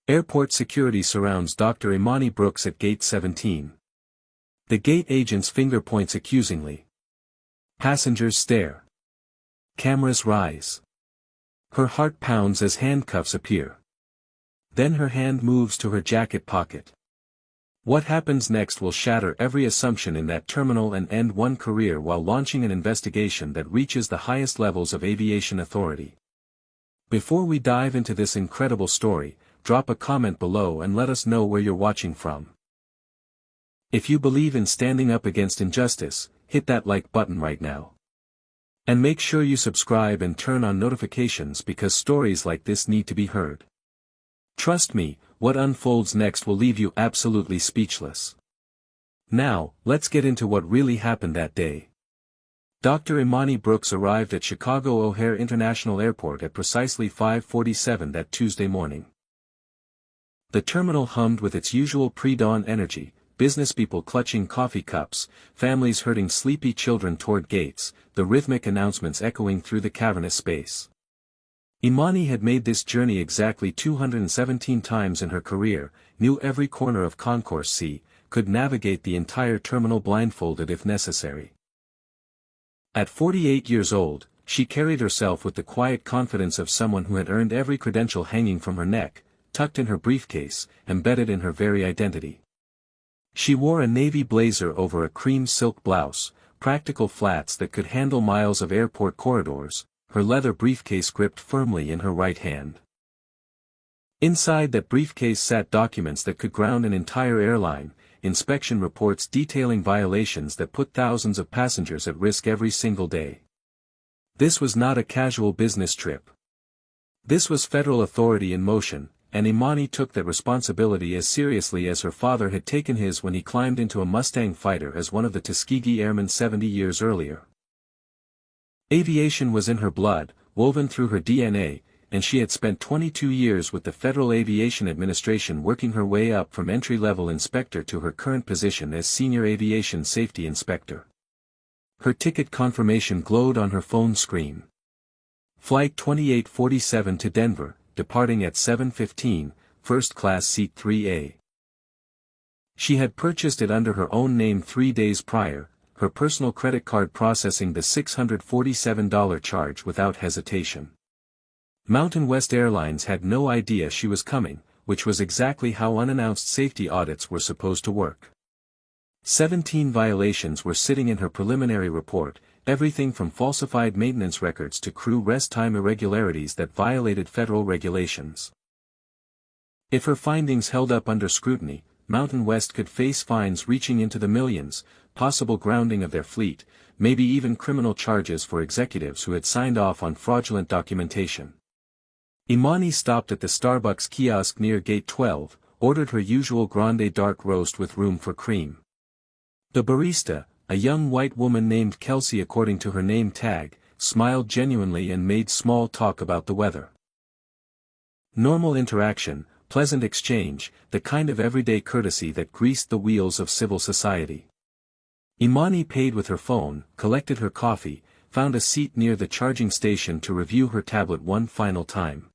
Airport security surrounds Dr. Imani Brooks at Gate 17. The gate agent's finger points accusingly. Passengers stare. Cameras rise. Her heart pounds as handcuffs appear. Then her hand moves to her jacket pocket. What happens next will shatter every assumption in that terminal and end one career while launching an investigation that reaches the highest levels of aviation authority. Before we dive into this incredible story, drop a comment below and let us know where you're watching from. If you believe in standing up against injustice, hit that like button right now. And make sure you subscribe and turn on notifications because stories like this need to be heard. Trust me, what unfolds next will leave you absolutely speechless. Now, let's get into what really happened that day. Dr. Imani Brooks arrived at Chicago O'Hare International Airport at precisely 5:47 that Tuesday morning. The terminal hummed with its usual pre-dawn energy, businesspeople clutching coffee cups, families herding sleepy children toward gates, the rhythmic announcements echoing through the cavernous space. Imani had made this journey exactly 217 times in her career, knew every corner of Concourse C, could navigate the entire terminal blindfolded if necessary. At 48 years old, she carried herself with the quiet confidence of someone who had earned every credential hanging from her neck, tucked in her briefcase, embedded in her very identity. She wore a navy blazer over a cream silk blouse, practical flats that could handle miles of airport corridors, her leather briefcase gripped firmly in her right hand. Inside that briefcase sat documents that could ground an entire airline, inspection reports detailing violations that put thousands of passengers at risk every single day. This was not a casual business trip. This was federal authority in motion, and Imani took that responsibility as seriously as her father had taken his when he climbed into a Mustang fighter as one of the Tuskegee Airmen 70 years earlier. Aviation was in her blood, woven through her DNA, and she had spent 22 years with the Federal Aviation Administration working her way up from entry-level inspector to her current position as Senior Aviation Safety Inspector. Her ticket confirmation glowed on her phone screen. Flight 2847 to Denver, departing at 7:15, first class seat 3A. She had purchased it under her own name 3 days prior, her personal credit card processing the $647 charge without hesitation. Mountain West Airlines had no idea she was coming, which was exactly how unannounced safety audits were supposed to work. 17 violations were sitting in her preliminary report, everything from falsified maintenance records to crew rest time irregularities that violated federal regulations. If her findings held up under scrutiny, Mountain West could face fines reaching into the millions, possible grounding of their fleet, maybe even criminal charges for executives who had signed off on fraudulent documentation. Imani stopped at the Starbucks kiosk near Gate 12, ordered her usual grande dark roast with room for cream. The barista, a young white woman named Kelsey according to her name tag, smiled genuinely and made small talk about the weather. Normal interaction, pleasant exchange, the kind of everyday courtesy that greased the wheels of civil society. Imani paid with her phone, collected her coffee, found a seat near the charging station to review her tablet one final time.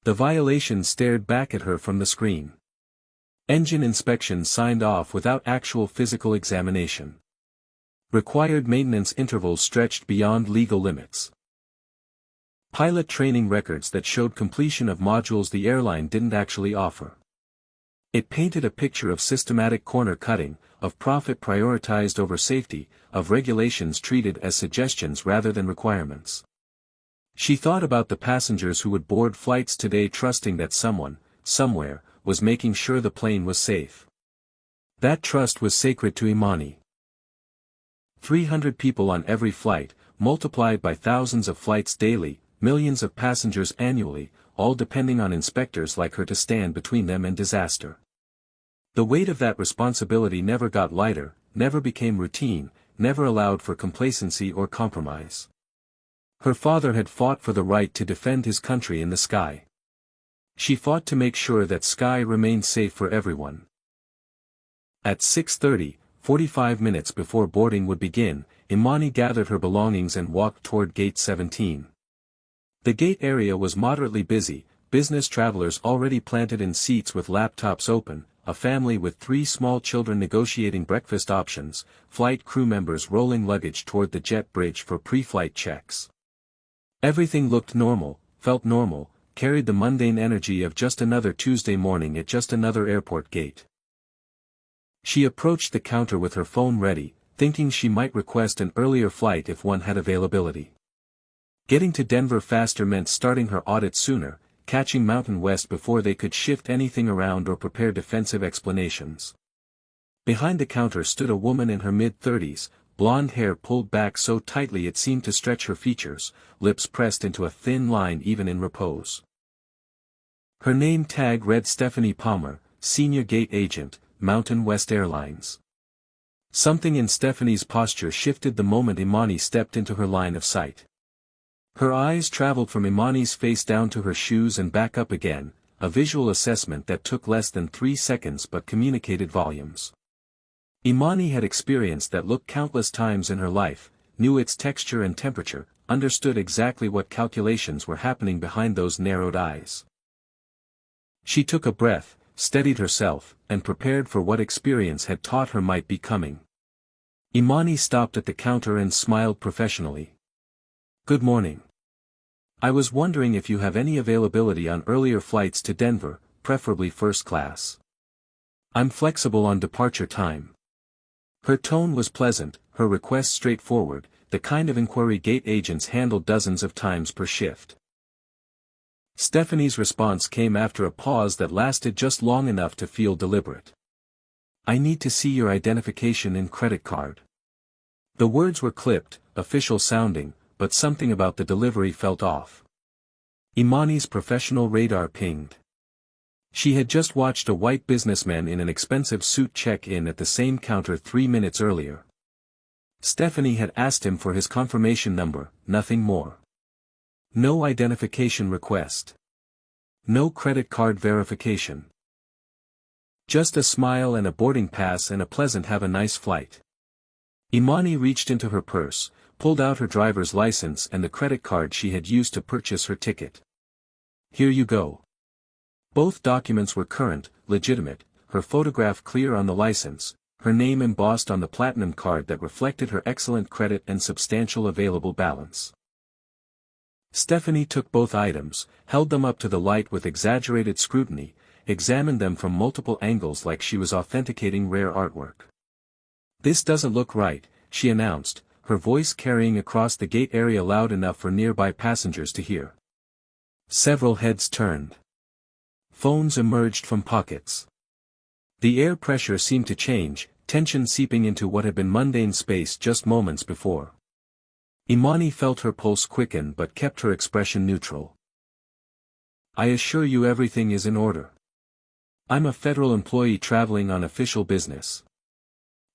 The violation stared back at her from the screen. Engine inspection signed off without actual physical examination. Required maintenance intervals stretched beyond legal limits. Pilot training records that showed completion of modules the airline didn't actually offer. It painted a picture of systematic corner cutting, of profit prioritized over safety, of regulations treated as suggestions rather than requirements. She thought about the passengers who would board flights today trusting that someone, somewhere, was making sure the plane was safe. That trust was sacred to Imani. 300 people on every flight, multiplied by thousands of flights daily, millions of passengers annually, all depending on inspectors like her to stand between them and disaster. The weight of that responsibility never got lighter, never became routine, never allowed for complacency or compromise. Her father had fought for the right to defend his country in the sky. She fought to make sure that sky remained safe for everyone. At 6:30, 45 minutes before boarding would begin, Imani gathered her belongings and walked toward Gate 17. The gate area was moderately busy, business travelers already planted in seats with laptops open, a family with 3 small children negotiating breakfast options, flight crew members rolling luggage toward the jet bridge for pre-flight checks. Everything looked normal, felt normal, carried the mundane energy of just another Tuesday morning at just another airport gate. She approached the counter with her phone ready, thinking she might request an earlier flight if one had availability. Getting to Denver faster meant starting her audit sooner, catching Mountain West before they could shift anything around or prepare defensive explanations. Behind the counter stood a woman in her mid-30s, blonde hair pulled back so tightly it seemed to stretch her features, lips pressed into a thin line even in repose. Her name tag read Stephanie Palmer, Senior Gate Agent, Mountain West Airlines. Something in Stephanie's posture shifted the moment Imani stepped into her line of sight. Her eyes traveled from Imani's face down to her shoes and back up again, a visual assessment that took less than 3 seconds but communicated volumes. Imani had experienced that look countless times in her life, knew its texture and temperature, understood exactly what calculations were happening behind those narrowed eyes. She took a breath, steadied herself, and prepared for what experience had taught her might be coming. Imani stopped at the counter and smiled professionally. "Good morning. I was wondering if you have any availability on earlier flights to Denver, preferably first class. I'm flexible on departure time." Her tone was pleasant, her request straightforward, the kind of inquiry gate agents handle dozens of times per shift. Stephanie's response came after a pause that lasted just long enough to feel deliberate. "I need to see your identification and credit card." The words were clipped, official sounding, but something about the delivery felt off. Imani's professional radar pinged. She had just watched a white businessman in an expensive suit check in at the same counter 3 minutes earlier. Stephanie had asked him for his confirmation number, nothing more. No identification request. No credit card verification. Just a smile and a boarding pass and a pleasant "have a nice flight." Imani reached into her purse, pulled out her driver's license and the credit card she had used to purchase her ticket. "Here you go." Both documents were current, legitimate, her photograph clear on the license, her name embossed on the platinum card that reflected her excellent credit and substantial available balance. Stephanie took both items, held them up to the light with exaggerated scrutiny, examined them from multiple angles like she was authenticating rare artwork. "This doesn't look right," she announced, her voice carrying across the gate area loud enough for nearby passengers to hear. Several heads turned. Phones emerged from pockets. The air pressure seemed to change, tension seeping into what had been mundane space just moments before. Imani felt her pulse quicken but kept her expression neutral. "I assure you everything is in order. I'm a federal employee traveling on official business.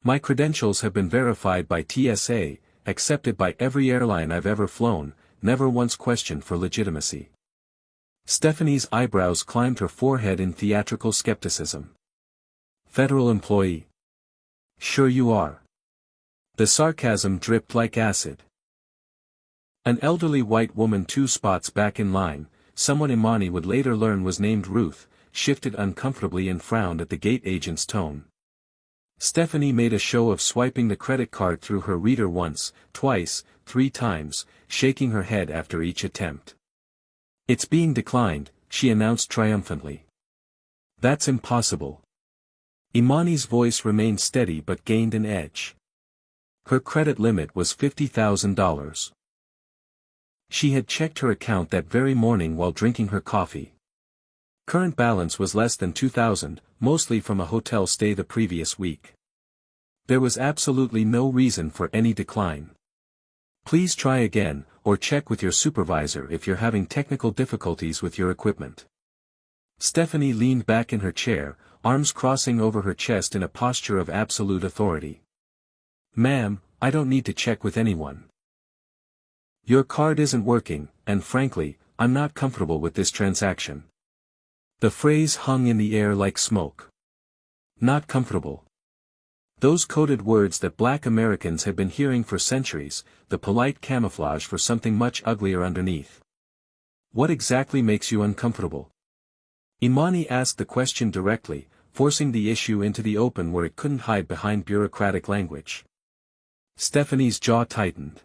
My credentials have been verified by TSA, accepted by every airline I've ever flown, never once questioned for legitimacy." Stephanie's eyebrows climbed her forehead in theatrical skepticism. "Federal employee? Sure you are." The sarcasm dripped like acid. An elderly white woman 2 spots back in line, someone Imani would later learn was named Ruth, shifted uncomfortably and frowned at the gate agent's tone. Stephanie made a show of swiping the credit card through her reader once, twice, 3 times, shaking her head after each attempt. "It's being declined," she announced triumphantly. "That's impossible." Imani's voice remained steady but gained an edge. Her credit limit was $50,000. She had checked her account that very morning while drinking her coffee. Current balance was less than $2,000, mostly from a hotel stay the previous week. There was absolutely no reason for any decline. "Please try again, or check with your supervisor if you're having technical difficulties with your equipment." Stephanie leaned back in her chair, arms crossing over her chest in a posture of absolute authority. "Ma'am, I don't need to check with anyone. Your card isn't working, and frankly, I'm not comfortable with this transaction." The phrase hung in the air like smoke. Not comfortable. Those coded words that Black Americans had been hearing for centuries, the polite camouflage for something much uglier underneath. What exactly makes you uncomfortable? Imani asked the question directly, forcing the issue into the open where it couldn't hide behind bureaucratic language. Stephanie's jaw tightened.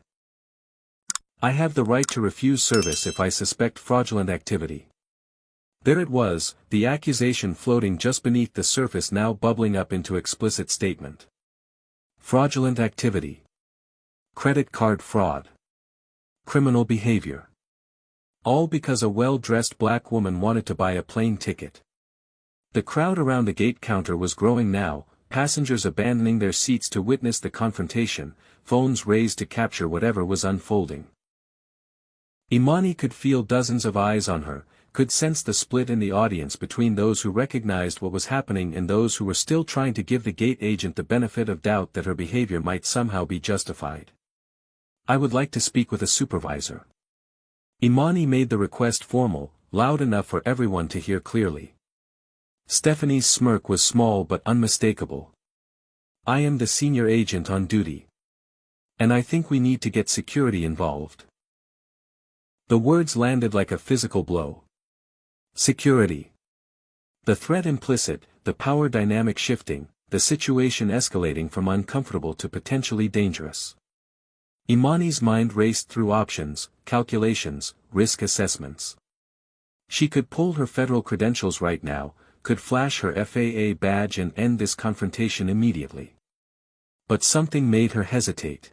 I have the right to refuse service if I suspect fraudulent activity. There it was, the accusation floating just beneath the surface now bubbling up into explicit statement. Fraudulent activity. Credit card fraud. Criminal behavior. All because a well-dressed black woman wanted to buy a plane ticket. The crowd around the gate counter was growing now, passengers abandoning their seats to witness the confrontation, phones raised to capture whatever was unfolding. Imani could feel dozens of eyes on her, could sense the split in the audience between those who recognized what was happening and those who were still trying to give the gate agent the benefit of doubt that her behavior might somehow be justified. I would like to speak with a supervisor. Imani made the request formal, loud enough for everyone to hear clearly. Stephanie's smirk was small but unmistakable. I am the senior agent on duty. And I think we need to get security involved. The words landed like a physical blow. Security. The threat implicit, the power dynamic shifting, the situation escalating from uncomfortable to potentially dangerous. Imani's mind raced through options, calculations, risk assessments. She could pull her federal credentials right now, could flash her FAA badge and end this confrontation immediately. But something made her hesitate.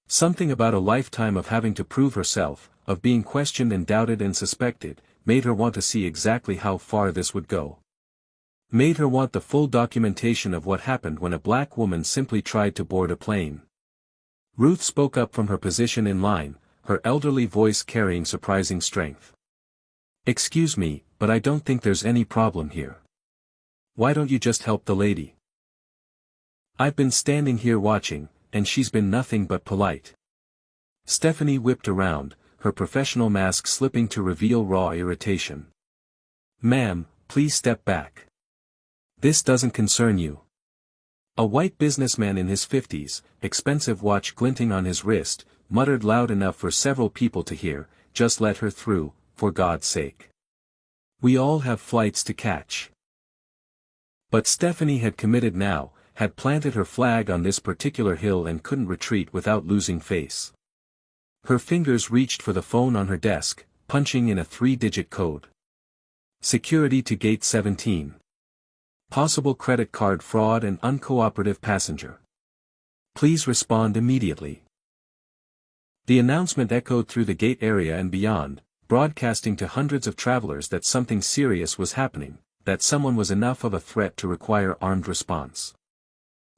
Something about a lifetime of having to prove herself, of being questioned and doubted and suspected, made her want to see exactly how far this would go. Made her want the full documentation of what happened when a black woman simply tried to board a plane. Ruth spoke up from her position in line, her elderly voice carrying surprising strength. Excuse me, but I don't think there's any problem here. Why don't you just help the lady? I've been standing here watching, and she's been nothing but polite. Stephanie whipped around, her professional mask slipping to reveal raw irritation. Ma'am, please step back. This doesn't concern you. A white businessman in his 50s, expensive watch glinting on his wrist, muttered loud enough for several people to hear, just let her through, for God's sake. We all have flights to catch. But Stephanie had committed now, had planted her flag on this particular hill and couldn't retreat without losing face. Her fingers reached for the phone on her desk, punching in a 3-digit code. Security to gate 17. Possible credit card fraud and uncooperative passenger. Please respond immediately. The announcement echoed through the gate area and beyond, broadcasting to hundreds of travelers that something serious was happening, that someone was enough of a threat to require armed response.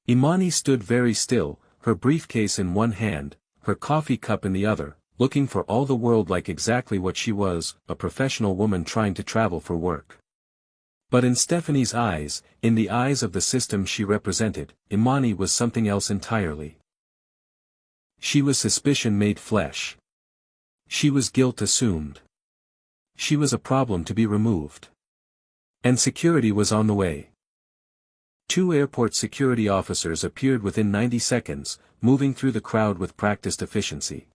Imani stood very still, her briefcase in one hand, her coffee cup in the other, looking for all the world like exactly what she was, a professional woman trying to travel for work. But in Stephanie's eyes, in the eyes of the system she represented, Imani was something else entirely. She was suspicion made flesh. She was guilt assumed. She was a problem to be removed. And security was on the way. 2 airport security officers appeared within 90 seconds, moving through the crowd with practiced efficiency.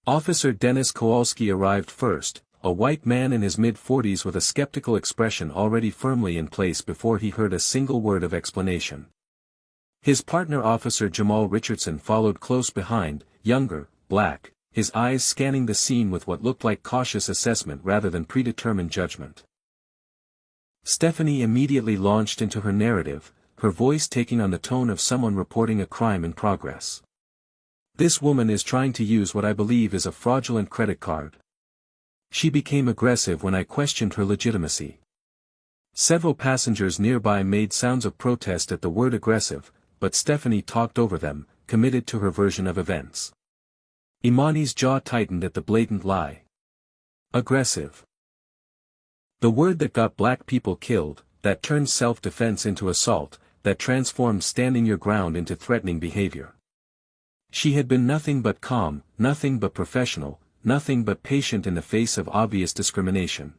Officer Dennis Kowalski arrived first, a white man in his mid-40s with a skeptical expression already firmly in place before he heard a single word of explanation. His partner Officer Jamal Richardson followed close behind, younger, black, his eyes scanning the scene with what looked like cautious assessment rather than predetermined judgment. Stephanie immediately launched into her narrative, her voice taking on the tone of someone reporting a crime in progress. This woman is trying to use what I believe is a fraudulent credit card. She became aggressive when I questioned her legitimacy. Several passengers nearby made sounds of protest at the word aggressive, but Stephanie talked over them, committed to her version of events. Imani's jaw tightened at the blatant lie. Aggressive. The word that got black people killed, that turned self-defense into assault, that transformed standing your ground into threatening behavior. She had been nothing but calm, nothing but professional, nothing but patient in the face of obvious discrimination.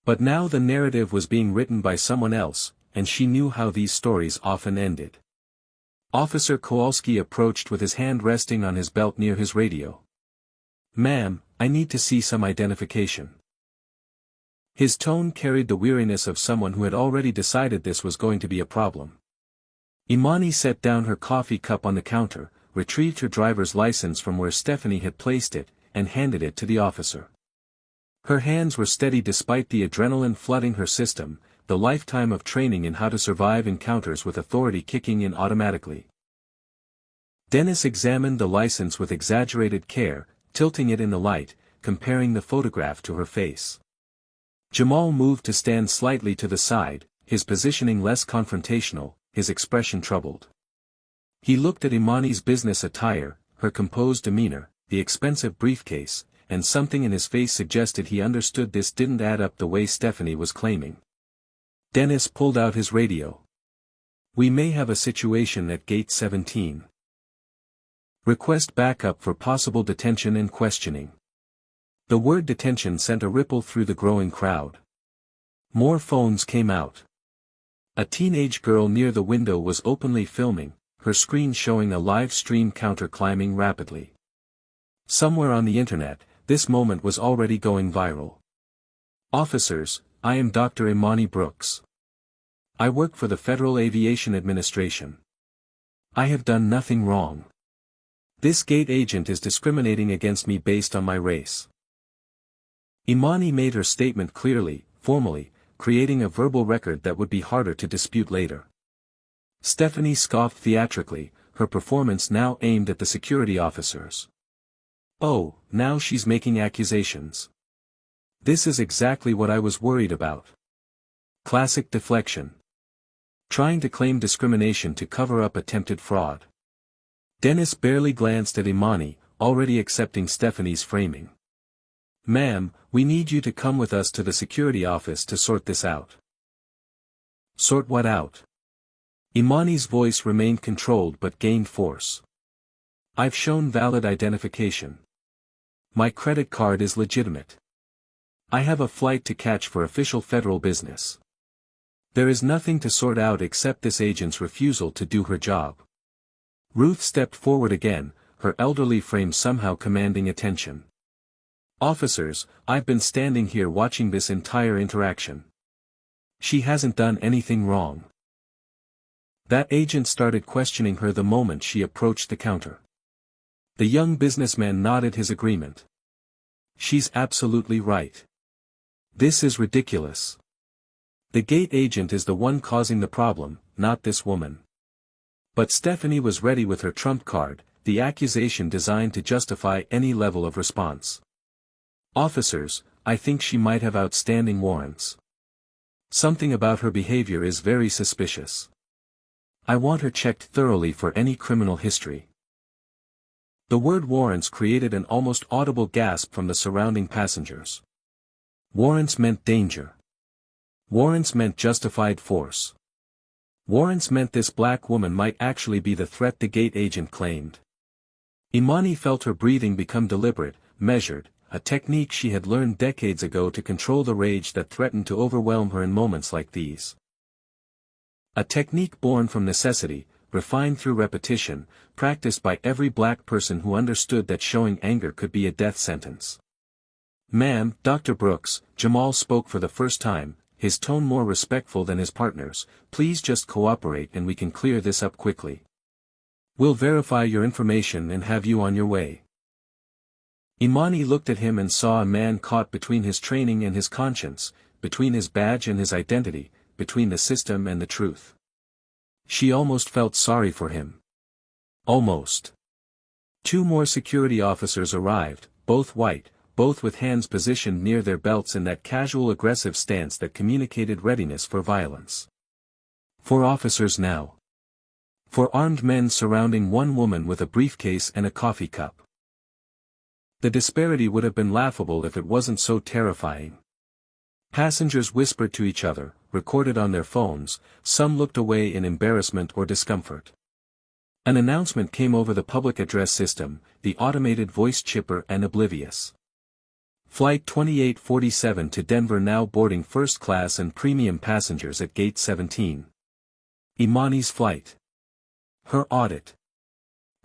But now the narrative was being written by someone else, and she knew how these stories often ended. Officer Kowalski approached with his hand resting on his belt near his radio. "Ma'am, I need to see some identification." His tone carried the weariness of someone who had already decided this was going to be a problem. Imani set down her coffee cup on the counter, retrieved her driver's license from where Stephanie had placed it, and handed it to the officer. Her hands were steady despite the adrenaline flooding her system, the lifetime of training in how to survive encounters with authority kicking in automatically. Dennis examined the license with exaggerated care, tilting it in the light, comparing the photograph to her face. Jamal moved to stand slightly to the side, his positioning less confrontational, his expression troubled. He looked at Imani's business attire, her composed demeanor, the expensive briefcase, and something in his face suggested he understood this didn't add up the way Stephanie was claiming. Dennis pulled out his radio. "We may have a situation at Gate 17. Request backup for possible detention and questioning." The word detention sent a ripple through the growing crowd. More phones came out. A teenage girl near the window was openly filming, her screen showing a live stream counter climbing rapidly. Somewhere on the internet, this moment was already going viral. "Officers, I am Dr. Imani Brooks. I work for the Federal Aviation Administration. I have done nothing wrong. This gate agent is discriminating against me based on my race." Imani made her statement clearly, formally, creating a verbal record that would be harder to dispute later. Stephanie scoffed theatrically, her performance now aimed at the security officers. "Oh, now she's making accusations. This is exactly what I was worried about. Classic deflection. Trying to claim discrimination to cover up attempted fraud." Dennis barely glanced at Imani, already accepting Stephanie's framing. "Ma'am, we need you to come with us to the security office to sort this out." "Sort what out?" Imani's voice remained controlled but gained force. "I've shown valid identification. My credit card is legitimate. I have a flight to catch for official federal business. There is nothing to sort out except this agent's refusal to do her job." Ruth stepped forward again, her elderly frame somehow commanding attention. "Officers, I've been standing here watching this entire interaction. She hasn't done anything wrong." That agent started questioning her the moment she approached the counter. The young businessman nodded his agreement. "She's absolutely right. This is ridiculous. The gate agent is the one causing the problem, not this woman." But Stephanie was ready with her trump card, the accusation designed to justify any level of response. "Officers, I think she might have outstanding warrants. Something about her behavior is very suspicious. I want her checked thoroughly for any criminal history." The word warrants created an almost audible gasp from the surrounding passengers. Warrants meant danger. Warrants meant justified force. Warrants meant this black woman might actually be the threat the gate agent claimed. Imani felt her breathing become deliberate, measured, a technique she had learned decades ago to control the rage that threatened to overwhelm her in moments like these. A technique born from necessity, refined through repetition, practiced by every black person who understood that showing anger could be a death sentence. "Ma'am, Dr. Brooks," Jamal spoke for the first time, his tone more respectful than his partner's, "please just cooperate and we can clear this up quickly. We'll verify your information and have you on your way." Imani looked at him and saw a man caught between his training and his conscience, between his badge and his identity, between the system and the truth. She almost felt sorry for him. Almost. 2 more security officers arrived, both white, both with hands positioned near their belts in that casual aggressive stance that communicated readiness for violence. 4 officers now. 4 armed men surrounding one woman with a briefcase and a coffee cup. The disparity would have been laughable if it wasn't so terrifying. Passengers whispered to each other, recorded on their phones, some looked away in embarrassment or discomfort. An announcement came over the public address system, the automated voice chipper and oblivious. Flight 2847 to Denver now boarding first class and premium passengers at Gate 17. Imani's flight. Her audit.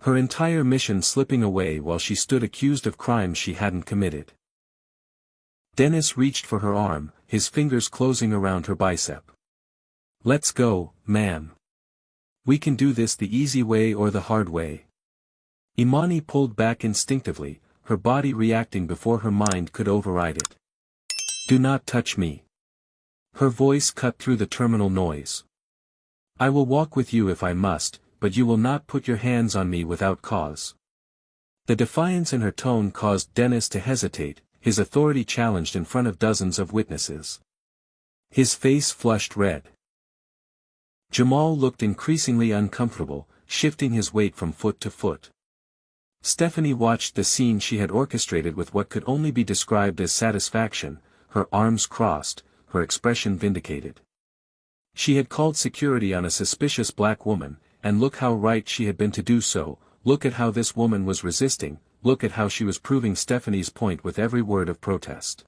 Her entire mission slipping away while she stood accused of crimes she hadn't committed. Dennis reached for her arm, his fingers closing around her bicep. "Let's go, ma'am. We can do this the easy way or the hard way." Imani pulled back instinctively, her body reacting before her mind could override it. "Do not touch me." Her voice cut through the terminal noise. "I will walk with you if I must, but you will not put your hands on me without cause." The defiance in her tone caused Dennis to hesitate, his authority challenged in front of dozens of witnesses. His face flushed red. Jamal looked increasingly uncomfortable, shifting his weight from foot to foot. Stephanie watched the scene she had orchestrated with what could only be described as satisfaction, her arms crossed, her expression vindicated. She had called security on a suspicious black woman, and look how right she had been to do so. Look at how this woman was resisting, look at how she was proving Stephanie's point with every word of protest.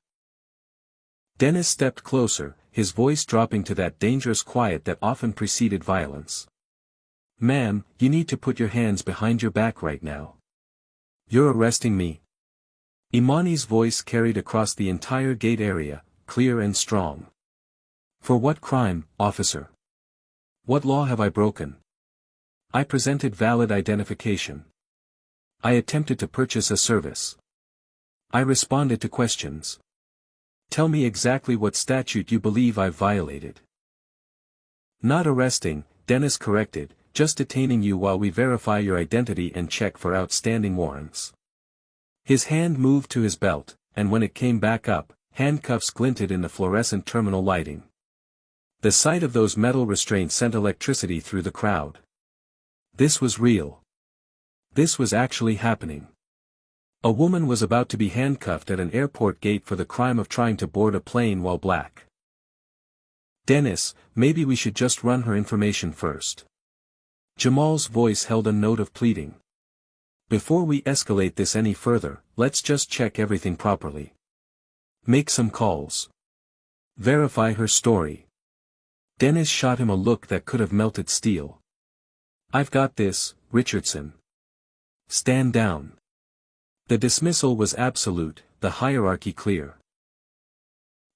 Dennis stepped closer, his voice dropping to that dangerous quiet that often preceded violence. "Ma'am, you need to put your hands behind your back right now." "You're arresting me?" Imani's voice carried across the entire gate area, clear and strong. "For what crime, officer? What law have I broken?" "I presented valid identification. I attempted to purchase a service. I responded to questions. Tell me exactly what statute you believe I've violated." "Not arresting," Dennis corrected, "just detaining you while we verify your identity and check for outstanding warrants." His hand moved to his belt, and when it came back up, handcuffs glinted in the fluorescent terminal lighting. The sight of those metal restraints sent electricity through the crowd. This was real. This was actually happening. A woman was about to be handcuffed at an airport gate for the crime of trying to board a plane while black. "Dennis, maybe we should just run her information first." Jamal's voice held a note of pleading. "Before we escalate this any further, let's just check everything properly. Make some calls. Verify her story." Dennis shot him a look that could have melted steel. "I've got this, Richardson. Stand down." The dismissal was absolute, the hierarchy clear.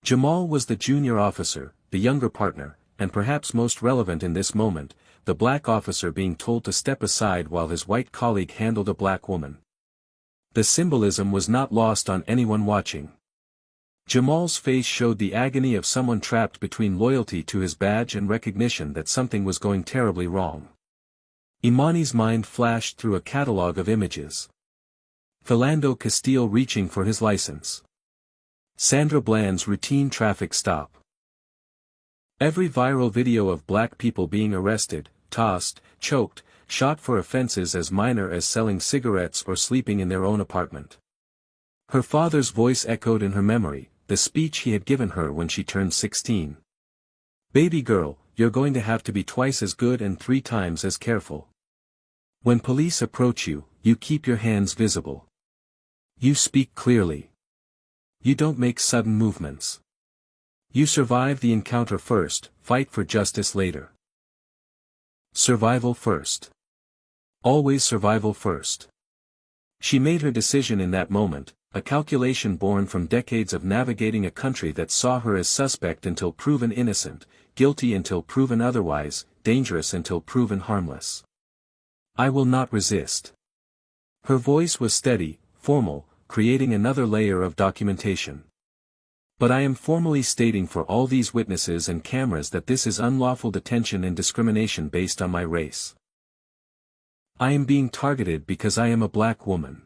Jamal was the junior officer, the younger partner, and perhaps most relevant in this moment, the black officer being told to step aside while his white colleague handled a black woman. The symbolism was not lost on anyone watching. Jamal's face showed the agony of someone trapped between loyalty to his badge and recognition that something was going terribly wrong. Imani's mind flashed through a catalogue of images. Philando Castile reaching for his license. Sandra Bland's routine traffic stop. Every viral video of black people being arrested, tossed, choked, shot for offenses as minor as selling cigarettes or sleeping in their own apartment. Her father's voice echoed in her memory, the speech he had given her when she turned 16. "Baby girl, you're going to have to be twice as good and 3 times as careful. When police approach you, you keep your hands visible. You speak clearly. You don't make sudden movements. You survive the encounter first, fight for justice later. Survival first. Always survival first." She made her decision in that moment, a calculation born from decades of navigating a country that saw her as suspect until proven innocent, guilty until proven otherwise, dangerous until proven harmless. "I will not resist." Her voice was steady, formal, creating another layer of documentation. "But I am formally stating for all these witnesses and cameras that this is unlawful detention and discrimination based on my race. I am being targeted because I am a black woman.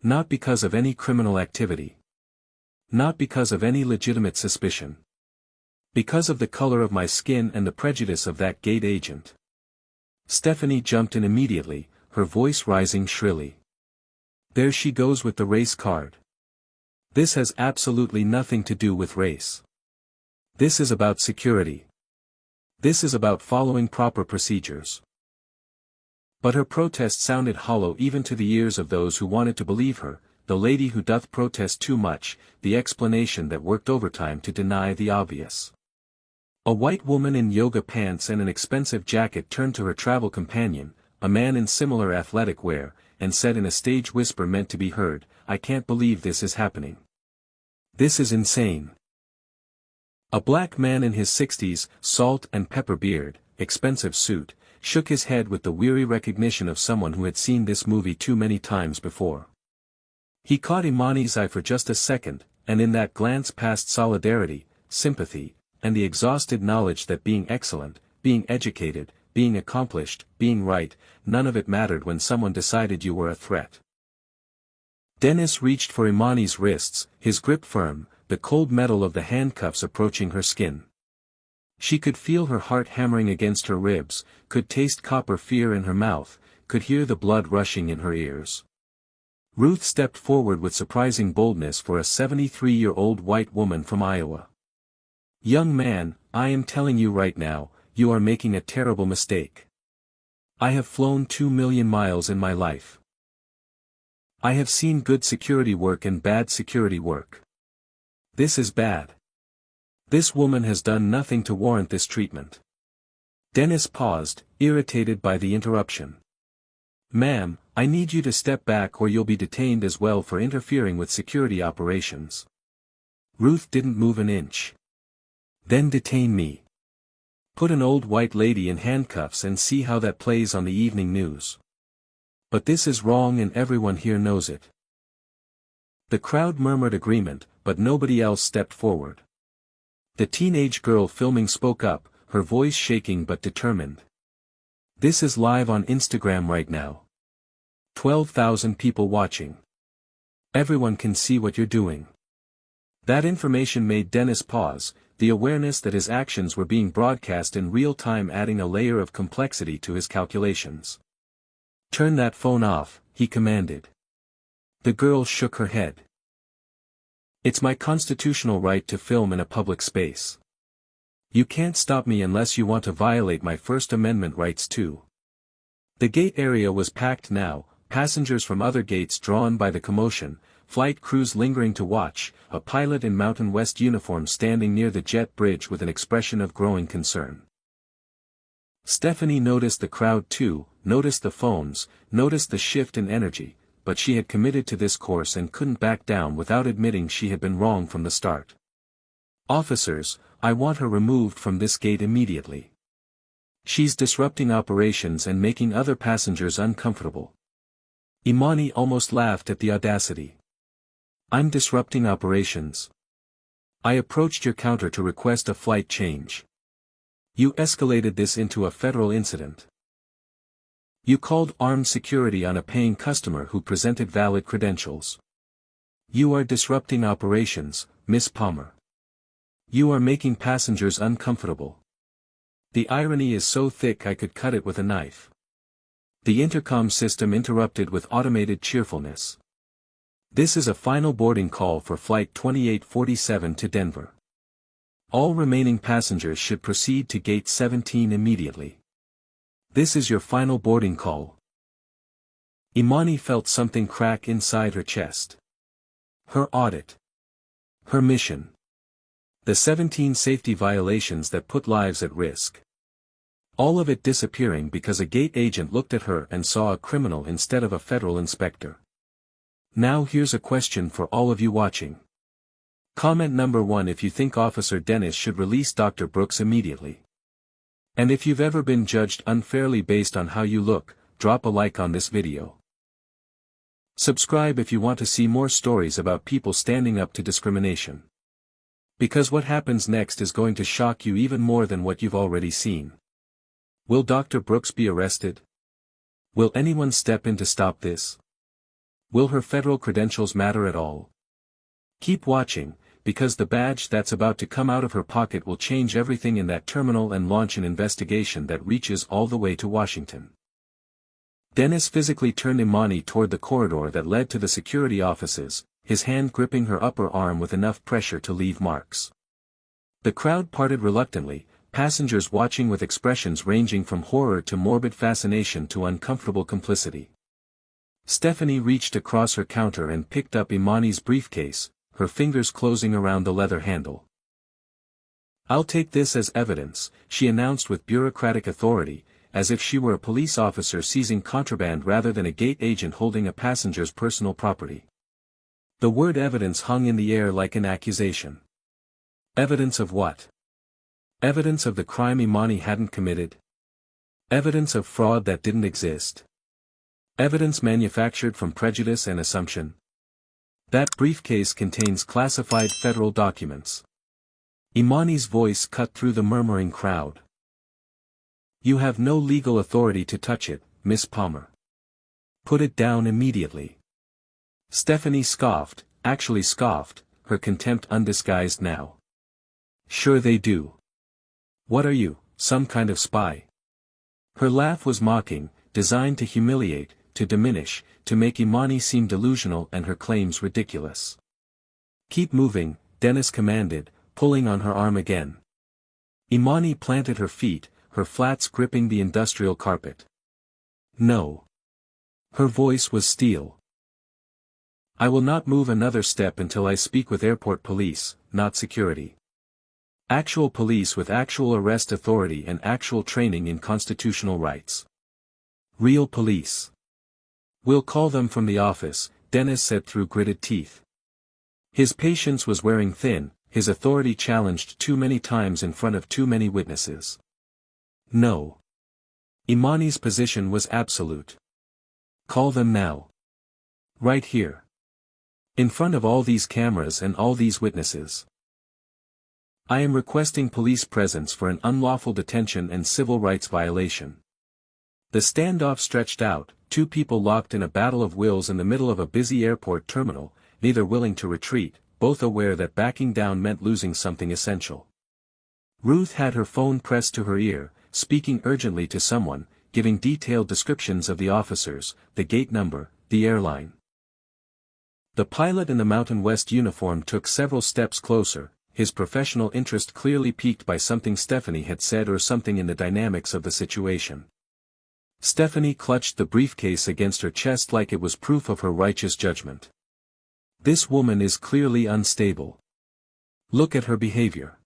Not because of any criminal activity. Not because of any legitimate suspicion. Because of the color of my skin and the prejudice of that gate agent." Stephanie jumped in immediately, her voice rising shrilly. "There she goes with the race card. This has absolutely nothing to do with race. This is about security. This is about following proper procedures." But her protest sounded hollow even to the ears of those who wanted to believe her, the lady who doth protest too much, the explanation that worked overtime to deny the obvious. A white woman in yoga pants and an expensive jacket turned to her travel companion, a man in similar athletic wear, and said in a stage whisper meant to be heard, "I can't believe this is happening. This is insane." A black man in his 60s, salt and pepper beard, expensive suit, shook his head with the weary recognition of someone who had seen this movie too many times before. He caught Imani's eye for just a second, and in that glance passed solidarity, sympathy, and the exhausted knowledge that being excellent, being educated, being accomplished, being right, none of it mattered when someone decided you were a threat. Dennis reached for Imani's wrists, his grip firm, the cold metal of the handcuffs approaching her skin. She could feel her heart hammering against her ribs, could taste copper fear in her mouth, could hear the blood rushing in her ears. Ruth stepped forward with surprising boldness for a 73-year-old white woman from Iowa. "Young man, I am telling you right now, you are making a terrible mistake. I have flown 2 million miles in my life. I have seen good security work and bad security work. This is bad. This woman has done nothing to warrant this treatment." Dennis paused, irritated by the interruption. "Ma'am, I need you to step back or you'll be detained as well for interfering with security operations." Ruth didn't move an inch. "Then detain me. Put an old white lady in handcuffs and see how that plays on the evening news. But this is wrong and everyone here knows it." The crowd murmured agreement, but nobody else stepped forward. The teenage girl filming spoke up, her voice shaking but determined. "This is live on Instagram right now. 12,000 people watching. Everyone can see what you're doing." That information made Dennis pause, the awareness that his actions were being broadcast in real time adding a layer of complexity to his calculations. "Turn that phone off," he commanded. The girl shook her head. "It's my constitutional right to film in a public space. You can't stop me unless you want to violate my First Amendment rights too." The gate area was packed now, passengers from other gates drawn by the commotion, flight crews lingering to watch, a pilot in Mountain West uniform standing near the jet bridge with an expression of growing concern. Stephanie noticed the crowd too, noticed the phones, noticed the shift in energy, but she had committed to this course and couldn't back down without admitting she had been wrong from the start. "Officers, I want her removed from this gate immediately. She's disrupting operations and making other passengers uncomfortable." Imani almost laughed at the audacity. "I'm disrupting operations. I approached your counter to request a flight change. You escalated this into a federal incident. You called armed security on a paying customer who presented valid credentials. You are disrupting operations, Miss Palmer. You are making passengers uncomfortable. The irony is so thick I could cut it with a knife." The intercom system interrupted with automated cheerfulness. "This is a final boarding call for Flight 2847 to Denver. All remaining passengers should proceed to Gate 17 immediately. This is your final boarding call." Imani felt something crack inside her chest. Her audit. Her mission. The 17 safety violations that put lives at risk. All of it disappearing because a gate agent looked at her and saw a criminal instead of a federal inspector. Now here's a question for all of you watching. Comment number 1 if you think Officer Dennis should release Dr. Brooks immediately. And if you've ever been judged unfairly based on how you look, drop a like on this video. Subscribe if you want to see more stories about people standing up to discrimination. Because what happens next is going to shock you even more than what you've already seen. Will Dr. Brooks be arrested? Will anyone step in to stop this? Will her federal credentials matter at all? Keep watching, because the badge that's about to come out of her pocket will change everything in that terminal and launch an investigation that reaches all the way to Washington. Dennis physically turned Imani toward the corridor that led to the security offices, his hand gripping her upper arm with enough pressure to leave marks. The crowd parted reluctantly, passengers watching with expressions ranging from horror to morbid fascination to uncomfortable complicity. Stephanie reached across her counter and picked up Imani's briefcase, her fingers closing around the leather handle. "I'll take this as evidence," she announced with bureaucratic authority, as if she were a police officer seizing contraband rather than a gate agent holding a passenger's personal property. The word evidence hung in the air like an accusation. Evidence of what? Evidence of the crime Imani hadn't committed? Evidence of fraud that didn't exist? Evidence manufactured from prejudice and assumption? That briefcase contains classified federal documents. Imani's voice cut through the murmuring crowd. You have no legal authority to touch it, Miss Palmer. Put it down immediately. Stephanie scoffed, actually scoffed, her contempt undisguised now. Sure they do. What are you, some kind of spy? Her laugh was mocking, designed to humiliate, to diminish, to make Imani seem delusional and her claims ridiculous. Keep moving, Dennis commanded, pulling on her arm again. Imani planted her feet, her flats gripping the industrial carpet. No. Her voice was steel. I will not move another step until I speak with airport police, not security. Actual police with actual arrest authority and actual training in constitutional rights. Real police. We'll call them from the office, Dennis said through gritted teeth. His patience was wearing thin, his authority challenged too many times in front of too many witnesses. No. Imani's position was absolute. Call them now. Right here. In front of all these cameras and all these witnesses. I am requesting police presence for an unlawful detention and civil rights violation. The standoff stretched out, two people locked in a battle of wills in the middle of a busy airport terminal, neither willing to retreat, both aware that backing down meant losing something essential. Ruth had her phone pressed to her ear, speaking urgently to someone, giving detailed descriptions of the officers, the gate number, the airline. The pilot in the Mountain West uniform took several steps closer, his professional interest clearly piqued by something Stephanie had said or something in the dynamics of the situation. Stephanie clutched the briefcase against her chest like it was proof of her righteous judgment. This woman is clearly unstable. Look at her behavior.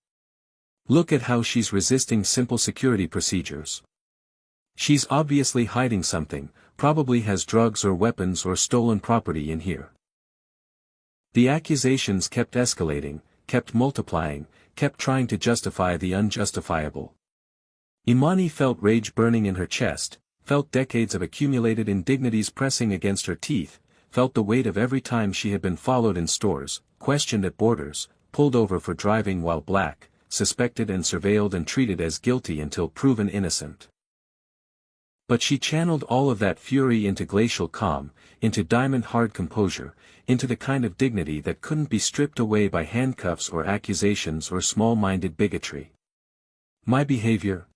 Look at how she's resisting simple security procedures. She's obviously hiding something, probably has drugs or weapons or stolen property in here. The accusations kept escalating, kept multiplying, kept trying to justify the unjustifiable. Imani felt rage burning in her chest, felt decades of accumulated indignities pressing against her teeth, felt the weight of every time she had been followed in stores, questioned at borders, pulled over for driving while black, suspected and surveilled and treated as guilty until proven innocent. But she channeled all of that fury into glacial calm, into diamond-hard composure, into the kind of dignity that couldn't be stripped away by handcuffs or accusations or small-minded bigotry. My behavior?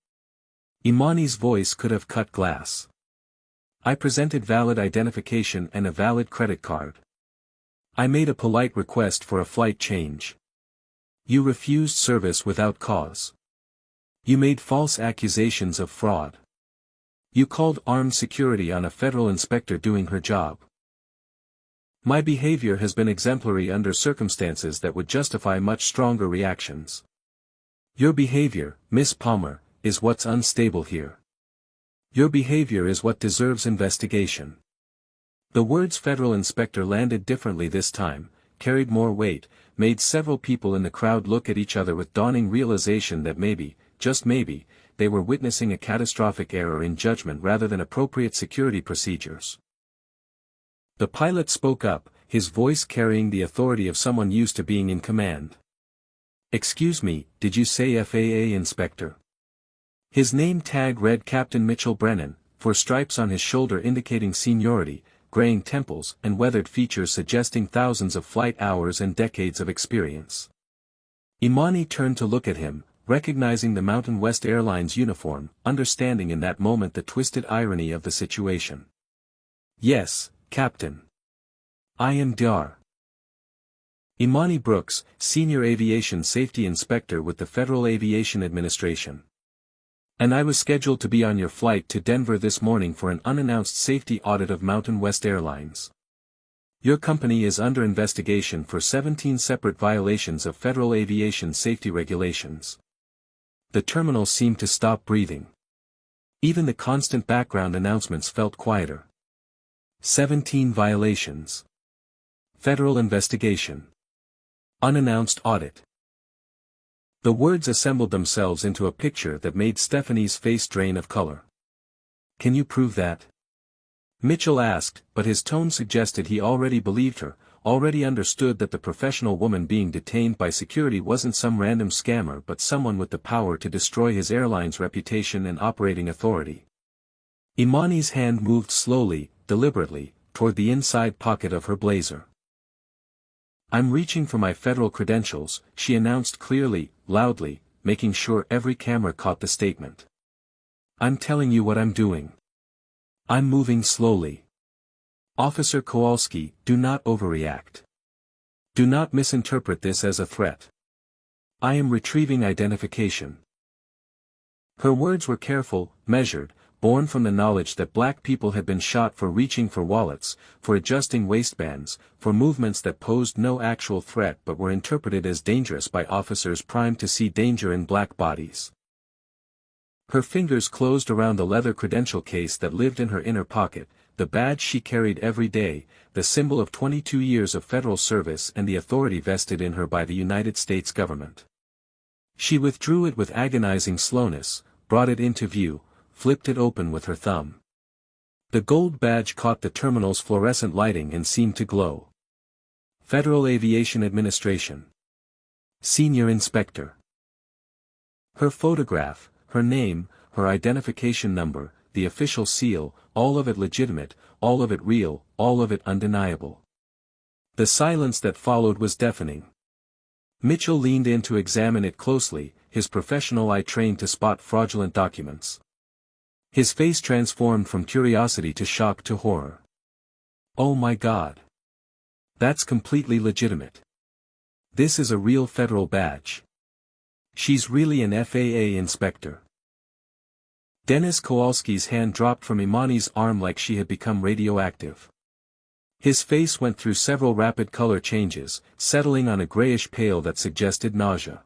Imani's voice could have cut glass. I presented valid identification and a valid credit card. I made a polite request for a flight change. You refused service without cause. You made false accusations of fraud. You called armed security on a federal inspector doing her job. My behavior has been exemplary under circumstances that would justify much stronger reactions. Your behavior, Miss Palmer, is what's unstable here. Your behavior is what deserves investigation. The words federal inspector landed differently this time, carried more weight, made several people in the crowd look at each other with dawning realization that maybe, just maybe, they were witnessing a catastrophic error in judgment rather than appropriate security procedures. The pilot spoke up, his voice carrying the authority of someone used to being in command. Excuse me, did you say FAA inspector? His name tag read Captain Mitchell Brennan, 4 stripes on his shoulder indicating seniority, graying temples and weathered features suggesting thousands of flight hours and decades of experience. Imani turned to look at him, recognizing the Mountain West Airlines uniform, understanding in that moment the twisted irony of the situation. Yes, Captain. I am Dr. Imani Brooks, Senior Aviation Safety Inspector with the Federal Aviation Administration. And I was scheduled to be on your flight to Denver this morning for an unannounced safety audit of Mountain West Airlines. Your company is under investigation for 17 separate violations of federal aviation safety regulations. The terminal seemed to stop breathing. Even the constant background announcements felt quieter. 17 violations. Federal investigation. Unannounced audit. The words assembled themselves into a picture that made Stephanie's face drain of color. "Can you prove that?" Mitchell asked, but his tone suggested he already believed her, already understood that the professional woman being detained by security wasn't some random scammer but someone with the power to destroy his airline's reputation and operating authority. Imani's hand moved slowly, deliberately, toward the inside pocket of her blazer. "I'm reaching for my federal credentials," she announced clearly, loudly, making sure every camera caught the statement. "I'm telling you what I'm doing. I'm moving slowly. Officer Kowalski, do not overreact. Do not misinterpret this as a threat. I am retrieving identification." Her words were careful, measured, born from the knowledge that black people had been shot for reaching for wallets, for adjusting waistbands, for movements that posed no actual threat but were interpreted as dangerous by officers primed to see danger in black bodies. Her fingers closed around the leather credential case that lived in her inner pocket, the badge she carried every day, the symbol of 22 years of federal service and the authority vested in her by the United States government. She withdrew it with agonizing slowness, brought it into view, flipped it open with her thumb. The gold badge caught the terminal's fluorescent lighting and seemed to glow. Federal Aviation Administration. Senior Inspector. Her photograph, her name, her identification number, the official seal, all of it legitimate, all of it real, all of it undeniable. The silence that followed was deafening. Mitchell leaned in to examine it closely, his professional eye trained to spot fraudulent documents. His face transformed from curiosity to shock to horror. "Oh my God. That's completely legitimate. This is a real federal badge. She's really an FAA inspector." Dennis Kowalski's hand dropped from Imani's arm like she had become radioactive. His face went through several rapid color changes, settling on a grayish pale that suggested nausea.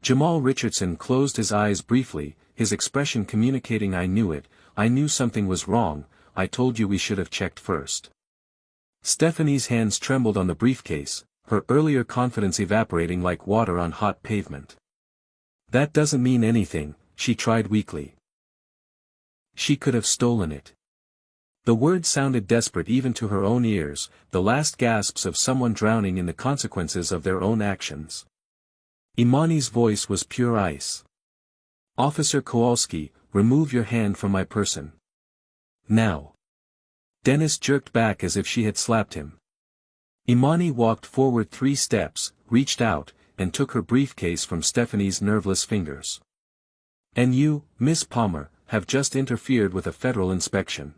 Jamal Richardson closed his eyes briefly, his expression communicating, "I knew it, I knew something was wrong, I told you we should have checked first." Stephanie's hands trembled on the briefcase, her earlier confidence evaporating like water on hot pavement. "That doesn't mean anything," she tried weakly. "She could have stolen it." The words sounded desperate even to her own ears, the last gasps of someone drowning in the consequences of their own actions. Imani's voice was pure ice. "Officer Kowalski, remove your hand from my person. Now." Dennis jerked back as if she had slapped him. Imani walked forward 3 steps, reached out, and took her briefcase from Stephanie's nerveless fingers. "And you, Miss Palmer, have just interfered with a federal inspection.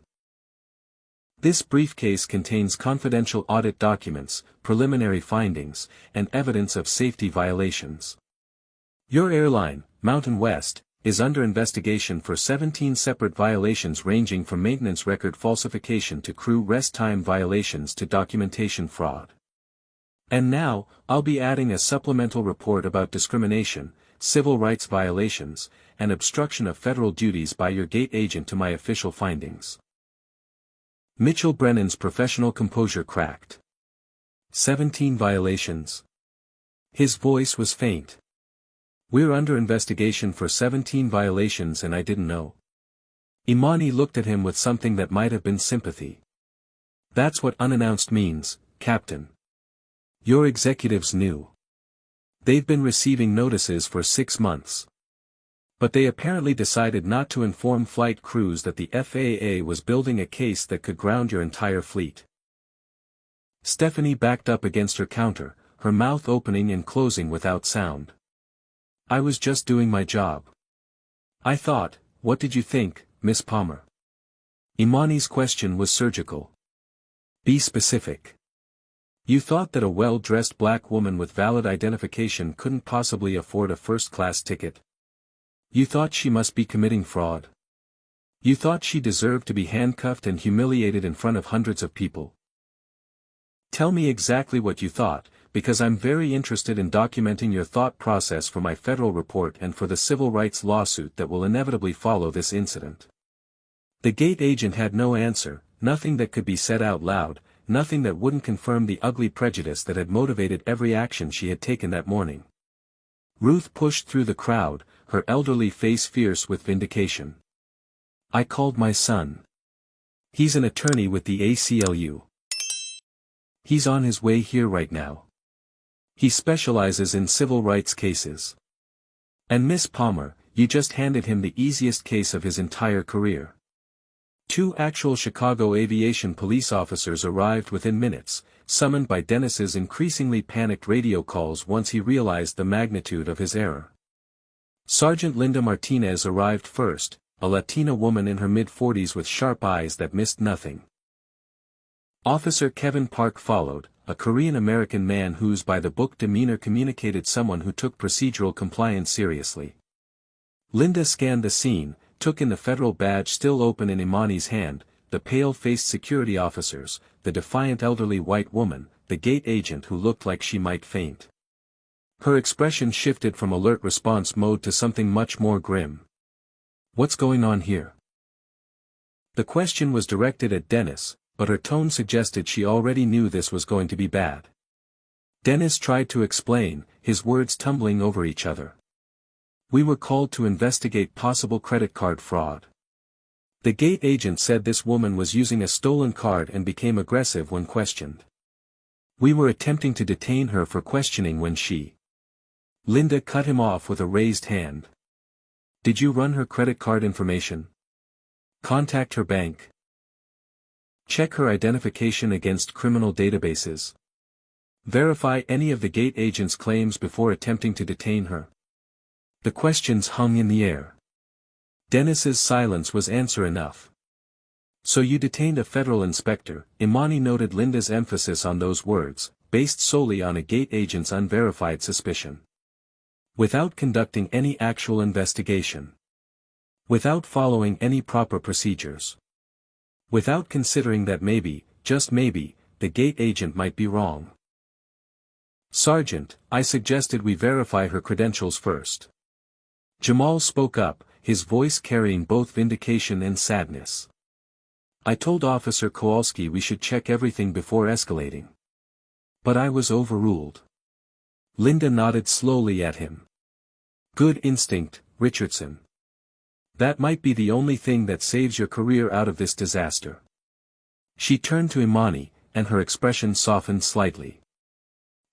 This briefcase contains confidential audit documents, preliminary findings, and evidence of safety violations. Your airline, Mountain West, is under investigation for 17 separate violations ranging from maintenance record falsification to crew rest time violations to documentation fraud. And now, I'll be adding a supplemental report about discrimination, civil rights violations, and obstruction of federal duties by your gate agent to my official findings." Mitchell Brennan's professional composure cracked. 17 violations. His voice was faint. "We're under investigation for 17 violations and I didn't know." Imani looked at him with something that might have been sympathy. "That's what unannounced means, Captain. Your executives knew. They've been receiving notices for 6 months. But they apparently decided not to inform flight crews that the FAA was building a case that could ground your entire fleet." Stephanie backed up against her counter, her mouth opening and closing without sound. "I was just doing my job. I thought, what did you think, Miss Palmer?" Imani's question was surgical. "Be specific. You thought that a well-dressed black woman with valid identification couldn't possibly afford a first-class ticket? You thought she must be committing fraud? You thought she deserved to be handcuffed and humiliated in front of hundreds of people? Tell me exactly what you thought, because I'm very interested in documenting your thought process for my federal report and for the civil rights lawsuit that will inevitably follow this incident." The gate agent had no answer, nothing that could be said out loud, nothing that wouldn't confirm the ugly prejudice that had motivated every action she had taken that morning. Ruth pushed through the crowd, her elderly face fierce with vindication. "I called my son. He's an attorney with the ACLU. He's on his way here right now. He specializes in civil rights cases. And Miss Palmer, you just handed him the easiest case of his entire career." Two actual Chicago aviation police officers arrived within minutes, summoned by Dennis's increasingly panicked radio calls once he realized the magnitude of his error. Sergeant Linda Martinez arrived first, a Latina woman in her mid-40s with sharp eyes that missed nothing. Officer Kevin Park followed, a Korean-American man whose by-the-book demeanor communicated someone who took procedural compliance seriously. Linda scanned the scene, took in the federal badge still open in Imani's hand, the pale-faced security officers, the defiant elderly white woman, the gate agent who looked like she might faint. Her expression shifted from alert response mode to something much more grim. "What's going on here?" The question was directed at Dennis, but her tone suggested she already knew this was going to be bad. Dennis tried to explain, his words tumbling over each other. "We were called to investigate possible credit card fraud. The gate agent said this woman was using a stolen card and became aggressive when questioned. We were attempting to detain her for questioning when she..." Linda cut him off with a raised hand. "Did you run her credit card information? Contact her bank? Check her identification against criminal databases? Verify any of the gate agent's claims before attempting to detain her?" The questions hung in the air. Dennis's silence was answer enough. "So you detained a federal inspector," Imani noted Linda's emphasis on those words, based solely on a gate agent's unverified suspicion. "Without conducting any actual investigation. Without following any proper procedures. Without considering that maybe, just maybe, the gate agent might be wrong. Sergeant, I suggested we verify her credentials first." Jamal spoke up, his voice carrying both vindication and sadness. "I told Officer Kowalski we should check everything before escalating. But I was overruled." Linda nodded slowly at him. "Good instinct, Richardson. That might be the only thing that saves your career out of this disaster." She turned to Imani, and her expression softened slightly.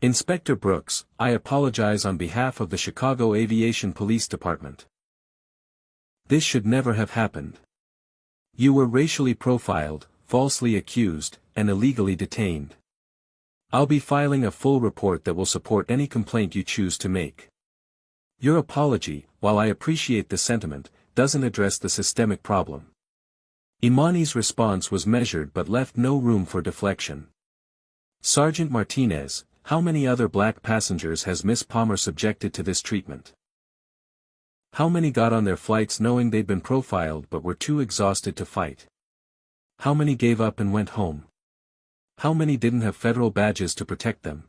"Inspector Brooks, I apologize on behalf of the Chicago Aviation Police Department. This should never have happened. You were racially profiled, falsely accused, and illegally detained. I'll be filing a full report that will support any complaint you choose to make. Your apology, while I appreciate the sentiment, doesn't address the systemic problem." Imani's response was measured but left no room for deflection. "Sergeant Martinez, how many other black passengers has Miss Palmer subjected to this treatment? How many got on their flights knowing they'd been profiled but were too exhausted to fight? How many gave up and went home? How many didn't have federal badges to protect them?"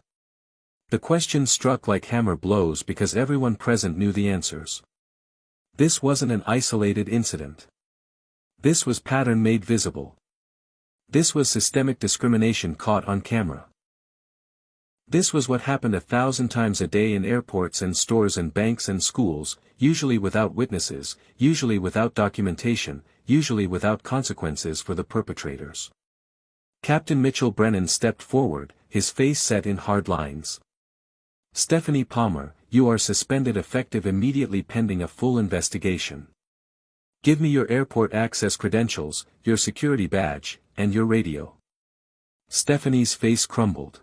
The question struck like hammer blows because everyone present knew the answers. This wasn't an isolated incident. This was pattern made visible. This was systemic discrimination caught on camera. This was what happened 1,000 times a day in airports and stores and banks and schools, usually without witnesses, usually without documentation, usually without consequences for the perpetrators. Captain Mitchell Brennan stepped forward, his face set in hard lines. "Stephanie Palmer, you are suspended effective immediately pending a full investigation. Give me your airport access credentials, your security badge, and your radio." Stephanie's face crumbled.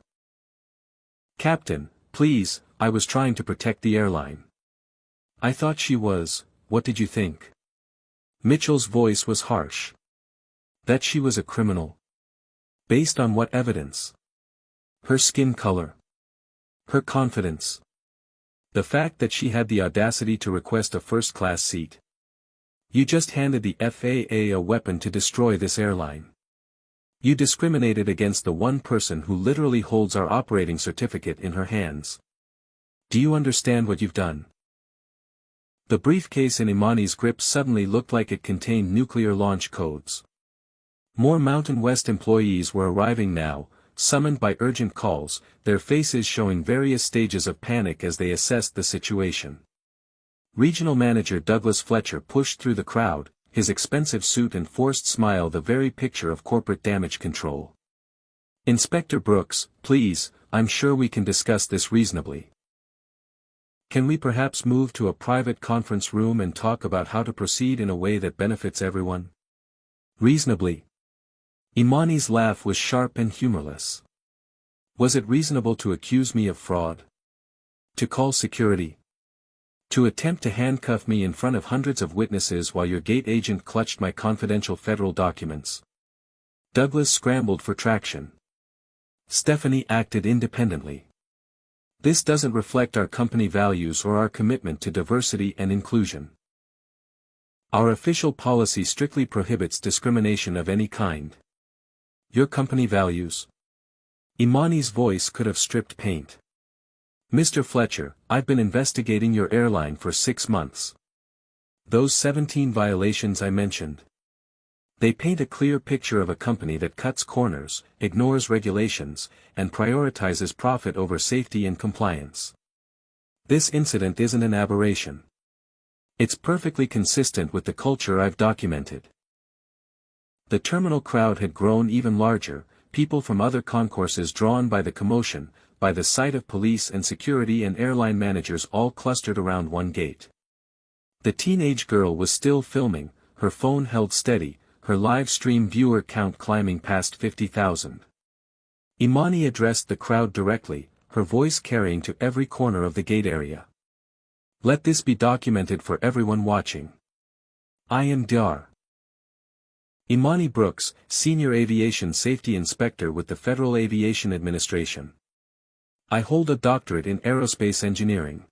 "Captain, please, I was trying to protect the airline. I thought she was, what did you think?" Mitchell's voice was harsh. "That she was a criminal? Based on what evidence? Her skin color? Her confidence? The fact that she had the audacity to request a first-class seat? You just handed the FAA a weapon to destroy this airline. You discriminated against the one person who literally holds our operating certificate in her hands. Do you understand what you've done? The briefcase in Imani's grip suddenly looked like it contained nuclear launch codes. More Mountain West employees were arriving now, summoned by urgent calls, their faces showing various stages of panic as they assessed the situation. Regional Manager Douglas Fletcher pushed through the crowd, his expensive suit and forced smile the very picture of corporate damage control. Inspector Brooks, please, I'm sure we can discuss this reasonably. Can we perhaps move to a private conference room and talk about how to proceed in a way that benefits everyone? Reasonably. Imani's laugh was sharp and humorless. Was it reasonable to accuse me of fraud? To call security? To attempt to handcuff me in front of hundreds of witnesses while your gate agent clutched my confidential federal documents? Douglas scrambled for traction. Stephanie acted independently. This doesn't reflect our company values or our commitment to diversity and inclusion. Our official policy strictly prohibits discrimination of any kind. Your company values? Imani's voice could have stripped paint. Mr. Fletcher, I've been investigating your airline for 6 months. Those 17 violations I mentioned. They paint a clear picture of a company that cuts corners, ignores regulations, and prioritizes profit over safety and compliance. This incident isn't an aberration. It's perfectly consistent with the culture I've documented. The terminal crowd had grown even larger, people from other concourses drawn by the commotion, by the sight of police and security and airline managers all clustered around one gate. The teenage girl was still filming, her phone held steady, her live stream viewer count climbing past 50,000. Imani addressed the crowd directly, her voice carrying to every corner of the gate area. Let this be documented for everyone watching. I am Dr. Imani Brooks, Senior Aviation Safety Inspector with the Federal Aviation Administration. I hold a doctorate in aerospace engineering.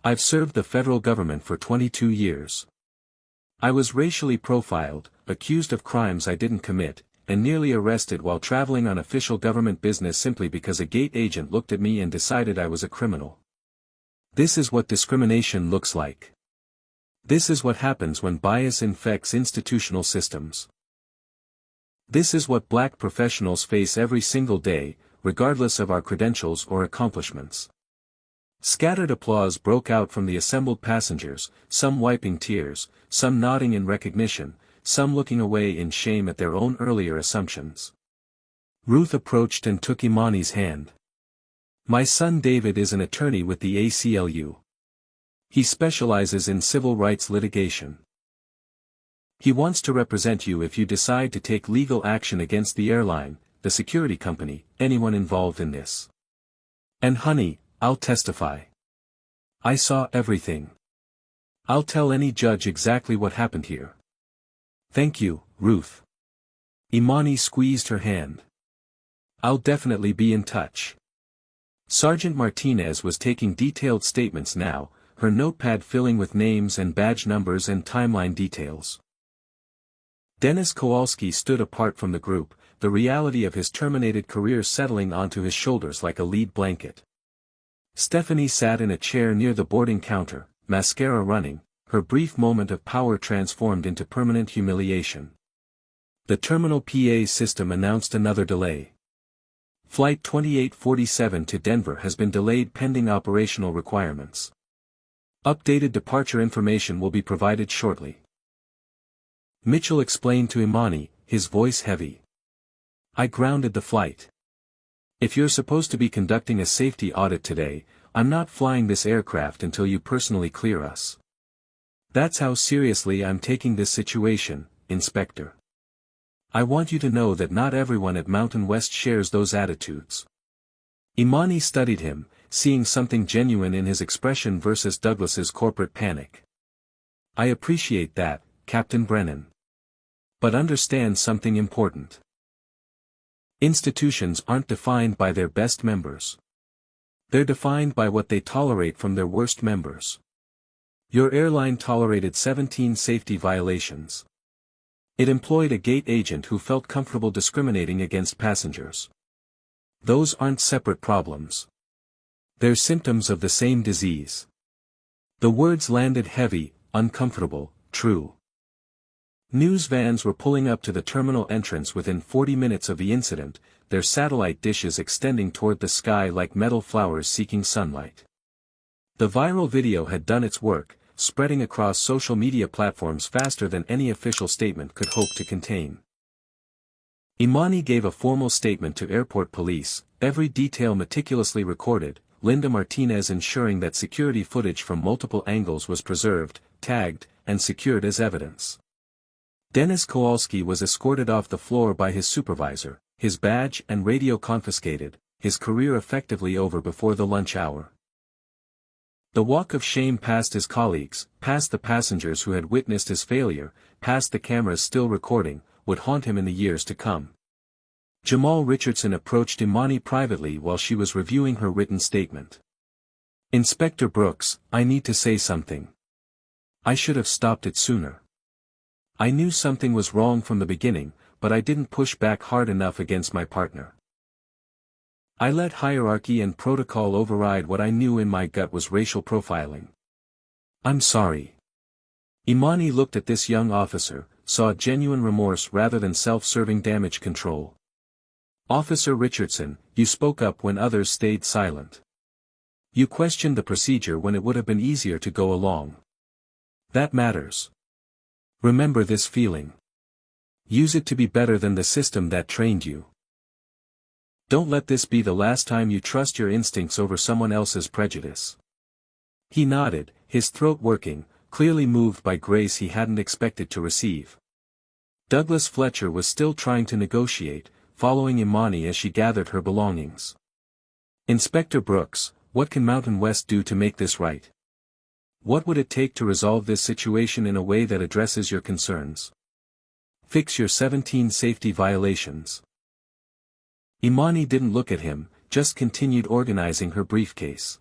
I've served the federal government for 22 years. I was racially profiled, accused of crimes I didn't commit, and nearly arrested while traveling on official government business simply because a gate agent looked at me and decided I was a criminal. This is what discrimination looks like. This is what happens when bias infects institutional systems. This is what black professionals face every single day, regardless of our credentials or accomplishments. Scattered applause broke out from the assembled passengers, some wiping tears, some nodding in recognition, some looking away in shame at their own earlier assumptions. Ruth approached and took Imani's hand. My son David is an attorney with the ACLU. He specializes in civil rights litigation. He wants to represent you if you decide to take legal action against the airline, the security company, anyone involved in this. And honey, I'll testify. I saw everything. I'll tell any judge exactly what happened here. Thank you, Ruth. Imani squeezed her hand. I'll definitely be in touch. Sergeant Martinez was taking detailed statements now, her notepad filling with names and badge numbers and timeline details. Dennis Kowalski stood apart from the group, the reality of his terminated career settling onto his shoulders like a lead blanket. Stephanie sat in a chair near the boarding counter, mascara running, her brief moment of power transformed into permanent humiliation. The terminal PA system announced another delay. Flight 2847 to Denver has been delayed pending operational requirements. Updated departure information will be provided shortly. Mitchell explained to Imani, his voice heavy. I grounded the flight. If you're supposed to be conducting a safety audit today, I'm not flying this aircraft until you personally clear us. That's how seriously I'm taking this situation, Inspector. I want you to know that not everyone at Mountain West shares those attitudes. Imani studied him, seeing something genuine in his expression versus Douglas's corporate panic. I appreciate that, Captain Brennan. But understand something important. Institutions aren't defined by their best members. They're defined by what they tolerate from their worst members. Your airline tolerated 17 safety violations. It employed a gate agent who felt comfortable discriminating against passengers. Those aren't separate problems. They're symptoms of the same disease. The words landed heavy, uncomfortable, true. News vans were pulling up to the terminal entrance within 40 minutes of the incident, their satellite dishes extending toward the sky like metal flowers seeking sunlight. The viral video had done its work, spreading across social media platforms faster than any official statement could hope to contain. Imani gave a formal statement to airport police, every detail meticulously recorded, Linda Martinez ensuring that security footage from multiple angles was preserved, tagged, and secured as evidence. Dennis Kowalski was escorted off the floor by his supervisor, his badge and radio confiscated, his career effectively over before the lunch hour. The walk of shame past his colleagues, past the passengers who had witnessed his failure, past the cameras still recording, would haunt him in the years to come. Jamal Richardson approached Imani privately while she was reviewing her written statement. "Inspector Brooks, I need to say something. I should have stopped it sooner. I knew something was wrong from the beginning, but I didn't push back hard enough against my partner. I let hierarchy and protocol override what I knew in my gut was racial profiling. I'm sorry." Imani looked at this young officer, saw genuine remorse rather than self-serving damage control. "Officer Richardson, you spoke up when others stayed silent. You questioned the procedure when it would have been easier to go along. That matters. Remember this feeling. Use it to be better than the system that trained you. Don't let this be the last time you trust your instincts over someone else's prejudice." He nodded, his throat working, clearly moved by grace he hadn't expected to receive. Douglas Fletcher was still trying to negotiate, following Imani as she gathered her belongings. "Inspector Brooks, what can Mountain West do to make this right? What would it take to resolve this situation in a way that addresses your concerns? Fix your 17 safety violations." Imani didn't look at him, just continued organizing her briefcase.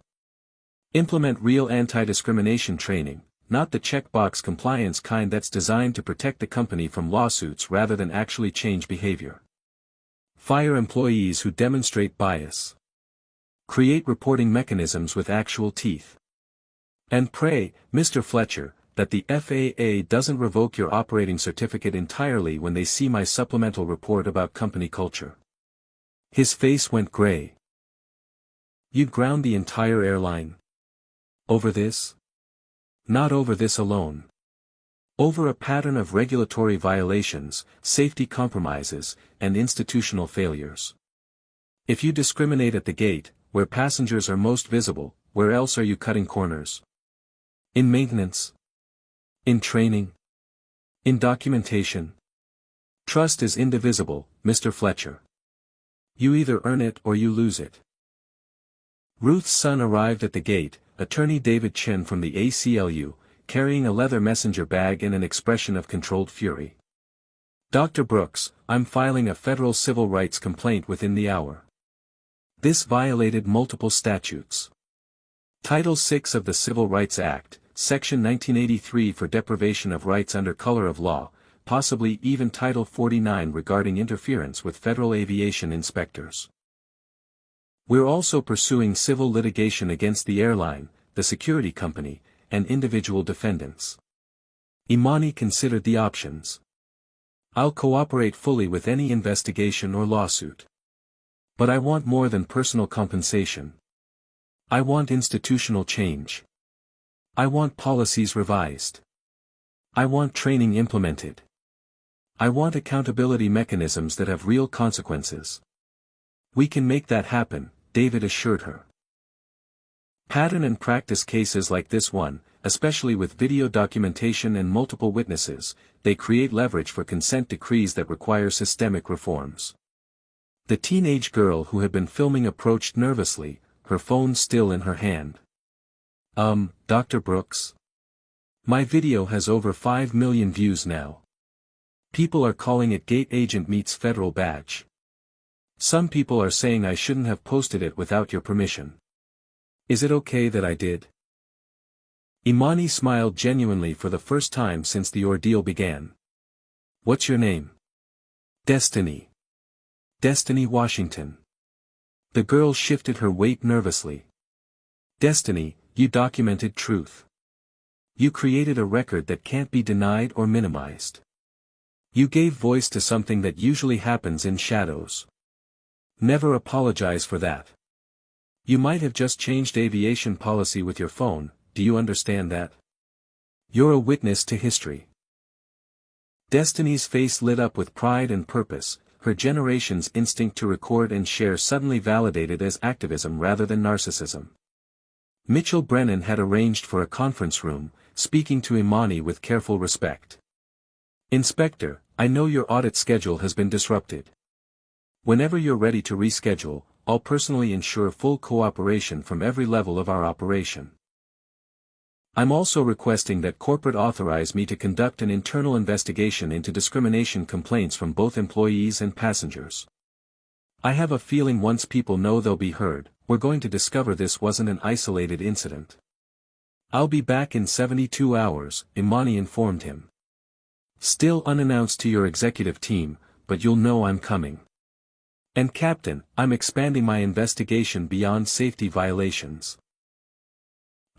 "Implement real anti-discrimination training, not the checkbox compliance kind that's designed to protect the company from lawsuits rather than actually change behavior. Fire employees who demonstrate bias. Create reporting mechanisms with actual teeth. And pray, Mr. Fletcher, that the FAA doesn't revoke your operating certificate entirely when they see my supplemental report about company culture." His face went gray. "You'd ground the entire airline? Over this? Not over this alone. Over a pattern of regulatory violations, safety compromises, and institutional failures. If you discriminate at the gate, where passengers are most visible, where else are you cutting corners? In maintenance? In training? In documentation? Trust is indivisible, Mr. Fletcher. You either earn it or you lose it." Ruth's son arrived at the gate, attorney David Chin from the ACLU, carrying a leather messenger bag and an expression of controlled fury. "Dr. Brooks, I'm filing a federal civil rights complaint within the hour. This violated multiple statutes. Title VI of the Civil Rights Act, Section 1983 for deprivation of rights under color of law, possibly even Title 49 regarding interference with federal aviation inspectors. We're also pursuing civil litigation against the airline, the security company, and individual defendants." Imani considered the options. "I'll cooperate fully with any investigation or lawsuit. But I want more than personal compensation. I want institutional change. I want policies revised. I want training implemented. I want accountability mechanisms that have real consequences." "We can make that happen," David assured her. Pattern and practice cases like this one, especially with video documentation and multiple witnesses, they create leverage for consent decrees that require systemic reforms. The teenage girl who had been filming approached nervously, her phone still in her hand. Dr. Brooks? My video has over 5 million views now. People are calling it Gate Agent Meets Federal Badge. Some people are saying I shouldn't have posted it without your permission. Is it okay that I did?" Imani smiled genuinely for the first time since the ordeal began. What's your name? Destiny. Destiny Washington. The girl shifted her weight nervously. Destiny, you documented truth. You created a record that can't be denied or minimized. You gave voice to something that usually happens in shadows. Never apologize for that. You might have just changed aviation policy with your phone, do you understand that? You're a witness to history. Destiny's face lit up with pride and purpose, her generation's instinct to record and share suddenly validated as activism rather than narcissism. Mitchell Brennan had arranged for a conference room, speaking to Imani with careful respect. Inspector, I know your audit schedule has been disrupted. Whenever you're ready to reschedule, I'll personally ensure full cooperation from every level of our operation. I'm also requesting that corporate authorize me to conduct an internal investigation into discrimination complaints from both employees and passengers. I have a feeling once people know they'll be heard, we're going to discover this wasn't an isolated incident. I'll be back in 72 hours, Imani informed him. Still unannounced to your executive team, but you'll know I'm coming. And Captain, I'm expanding my investigation beyond safety violations.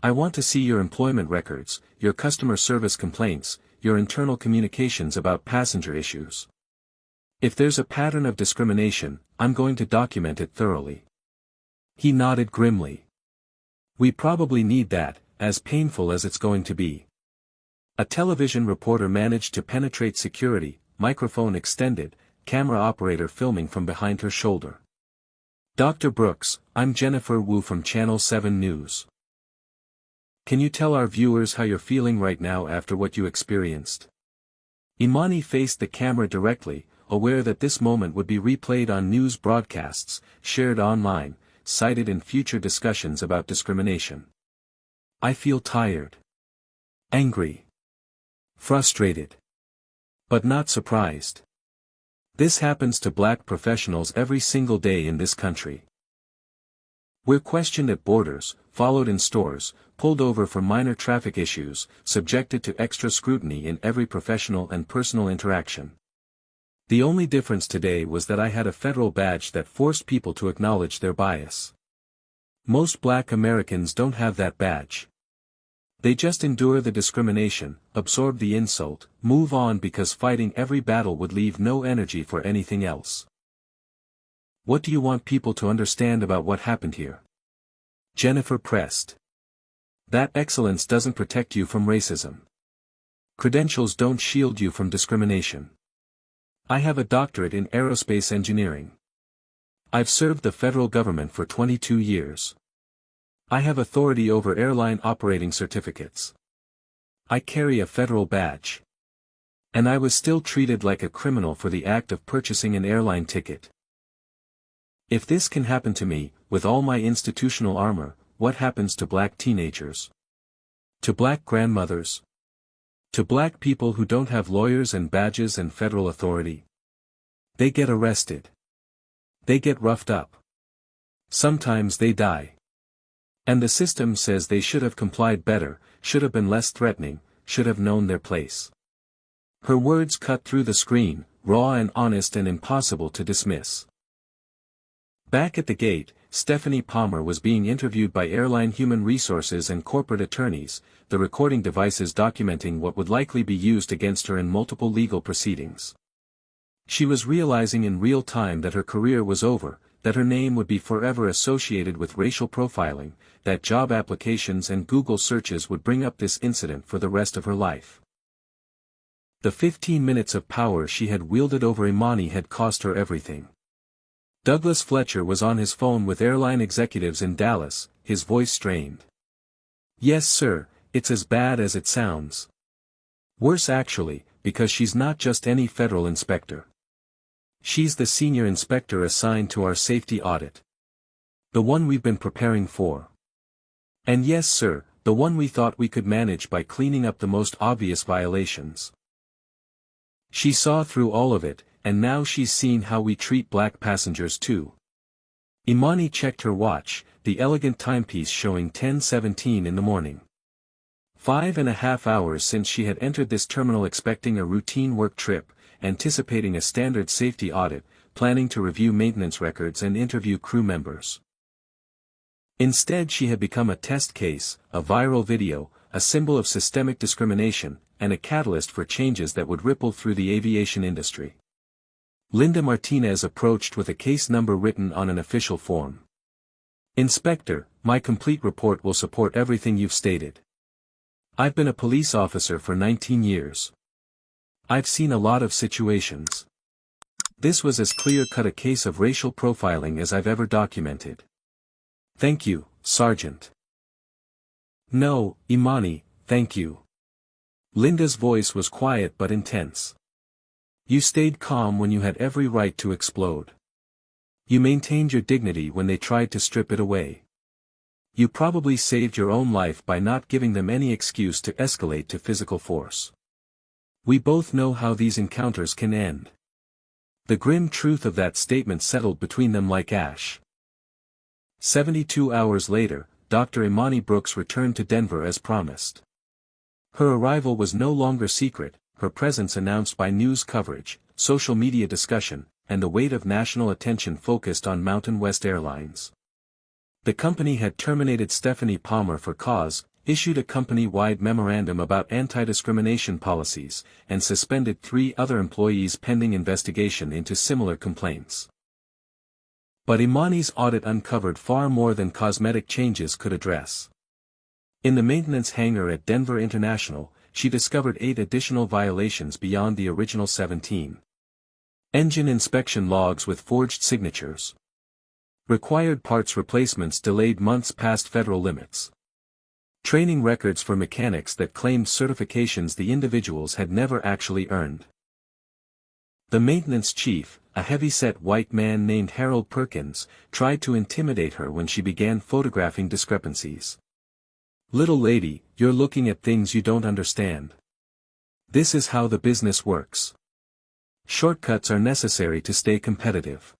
I want to see your employment records, your customer service complaints, your internal communications about passenger issues. If there's a pattern of discrimination, I'm going to document it thoroughly. He nodded grimly. We probably need that, as painful as it's going to be. A television reporter managed to penetrate security, microphone extended, camera operator filming from behind her shoulder. Dr. Brooks, I'm Jennifer Wu from Channel 7 News. Can you tell our viewers how you're feeling right now after what you experienced? Imani faced the camera directly, aware that this moment would be replayed on news broadcasts, shared online, cited in future discussions about discrimination. I feel tired. Angry. Frustrated. But not surprised. This happens to black professionals every single day in this country. We're questioned at borders, followed in stores, pulled over for minor traffic issues, subjected to extra scrutiny in every professional and personal interaction. The only difference today was that I had a federal badge that forced people to acknowledge their bias. Most black Americans don't have that badge. They just endure the discrimination, absorb the insult, move on because fighting every battle would leave no energy for anything else. What do you want people to understand about what happened here? Jennifer pressed. That excellence doesn't protect you from racism. Credentials don't shield you from discrimination. I have a doctorate in aerospace engineering. I've served the federal government for 22 years. I have authority over airline operating certificates. I carry a federal badge. And I was still treated like a criminal for the act of purchasing an airline ticket. If this can happen to me, with all my institutional armor, what happens to black teenagers? To black grandmothers? To black people who don't have lawyers and badges and federal authority? They get arrested. They get roughed up. Sometimes they die. And the system says they should have complied better, should have been less threatening, should have known their place. Her words cut through the screen, raw and honest and impossible to dismiss. Back at the gate, Stephanie Palmer was being interviewed by airline human resources and corporate attorneys, the recording devices documenting what would likely be used against her in multiple legal proceedings. She was realizing in real time that her career was over, that her name would be forever associated with racial profiling, that job applications and Google searches would bring up this incident for the rest of her life. The 15 minutes of power she had wielded over Imani had cost her everything. Douglas Fletcher was on his phone with airline executives in Dallas, his voice strained. Yes sir, it's as bad as it sounds. Worse actually, because she's not just any federal inspector. She's the senior inspector assigned to our safety audit. The one we've been preparing for. And yes sir, the one we thought we could manage by cleaning up the most obvious violations. She saw through all of it, and now she's seen how we treat black passengers too. Imani checked her watch, the elegant timepiece showing 10:17 in the morning. 5.5 hours since she had entered this terminal expecting a routine work trip, anticipating a standard safety audit, planning to review maintenance records and interview crew members. Instead, she had become a test case, a viral video, a symbol of systemic discrimination, and a catalyst for changes that would ripple through the aviation industry. Linda Martinez approached with a case number written on an official form. "Inspector, my complete report will support everything you've stated. I've been a police officer for 19 years. I've seen a lot of situations. This was as clear-cut a case of racial profiling as I've ever documented. Thank you, Sergeant." "No, Imani, thank you." Linda's voice was quiet but intense. "You stayed calm when you had every right to explode. You maintained your dignity when they tried to strip it away. You probably saved your own life by not giving them any excuse to escalate to physical force. We both know how these encounters can end." The grim truth of that statement settled between them like ash. 72 hours later, Dr. Imani Brooks returned to Denver as promised. Her arrival was no longer secret, her presence announced by news coverage, social media discussion, and the weight of national attention focused on Mountain West Airlines. The company had terminated Stephanie Palmer for cause, issued a company-wide memorandum about anti-discrimination policies, and suspended 3 other employees pending investigation into similar complaints. But Imani's audit uncovered far more than cosmetic changes could address. In the maintenance hangar at Denver International, she discovered 8 additional violations beyond the original 17. Engine inspection logs with forged signatures. Required parts replacements delayed months past federal limits. Training records for mechanics that claimed certifications the individuals had never actually earned. The maintenance chief, a heavy-set white man named Harold Perkins, tried to intimidate her when she began photographing discrepancies. "Little lady, you're looking at things you don't understand. This is how the business works. Shortcuts are necessary to stay competitive.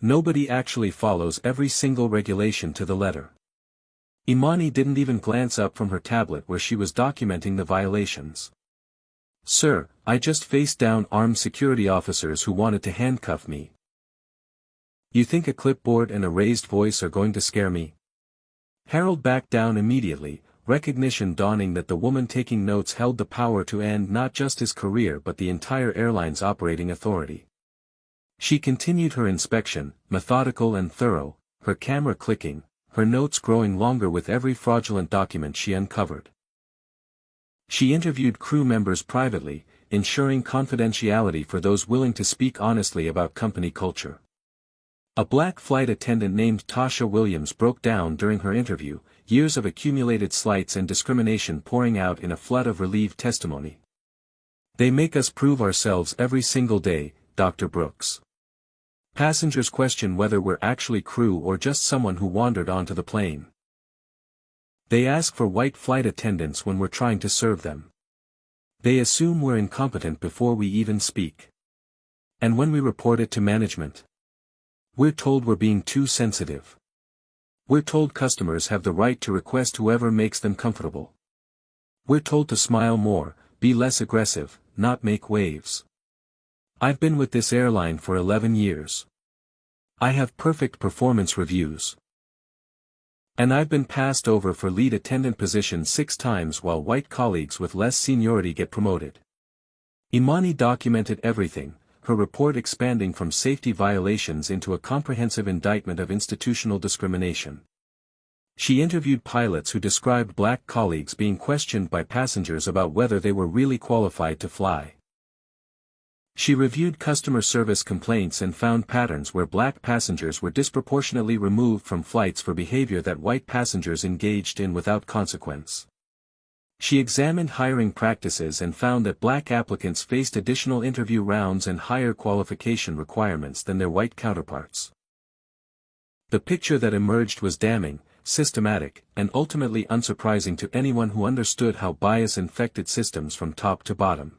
Nobody actually follows every single regulation to the letter." Imani didn't even glance up from her tablet where she was documenting the violations. "Sir, I just faced down armed security officers who wanted to handcuff me. You think a clipboard and a raised voice are going to scare me?" Harold backed down immediately, recognition dawning that the woman taking notes held the power to end not just his career but the entire airline's operating authority. She continued her inspection, methodical and thorough, her camera clicking, her notes growing longer with every fraudulent document she uncovered. She interviewed crew members privately, ensuring confidentiality for those willing to speak honestly about company culture. A black flight attendant named Tasha Williams broke down during her interview, years of accumulated slights and discrimination pouring out in a flood of relieved testimony. "They make us prove ourselves every single day, Dr. Brooks. Passengers question whether we're actually crew or just someone who wandered onto the plane. They ask for white flight attendants when we're trying to serve them. They assume we're incompetent before we even speak. And when we report it to management, we're told we're being too sensitive. We're told customers have the right to request whoever makes them comfortable. We're told to smile more, be less aggressive, not make waves. I've been with this airline for 11 years. I have perfect performance reviews. And I've been passed over for lead attendant position 6 times while white colleagues with less seniority get promoted." Imani documented everything, her report expanding from safety violations into a comprehensive indictment of institutional discrimination. She interviewed pilots who described black colleagues being questioned by passengers about whether they were really qualified to fly. She reviewed customer service complaints and found patterns where black passengers were disproportionately removed from flights for behavior that white passengers engaged in without consequence. She examined hiring practices and found that black applicants faced additional interview rounds and higher qualification requirements than their white counterparts. The picture that emerged was damning, systematic, and ultimately unsurprising to anyone who understood how bias infected systems from top to bottom.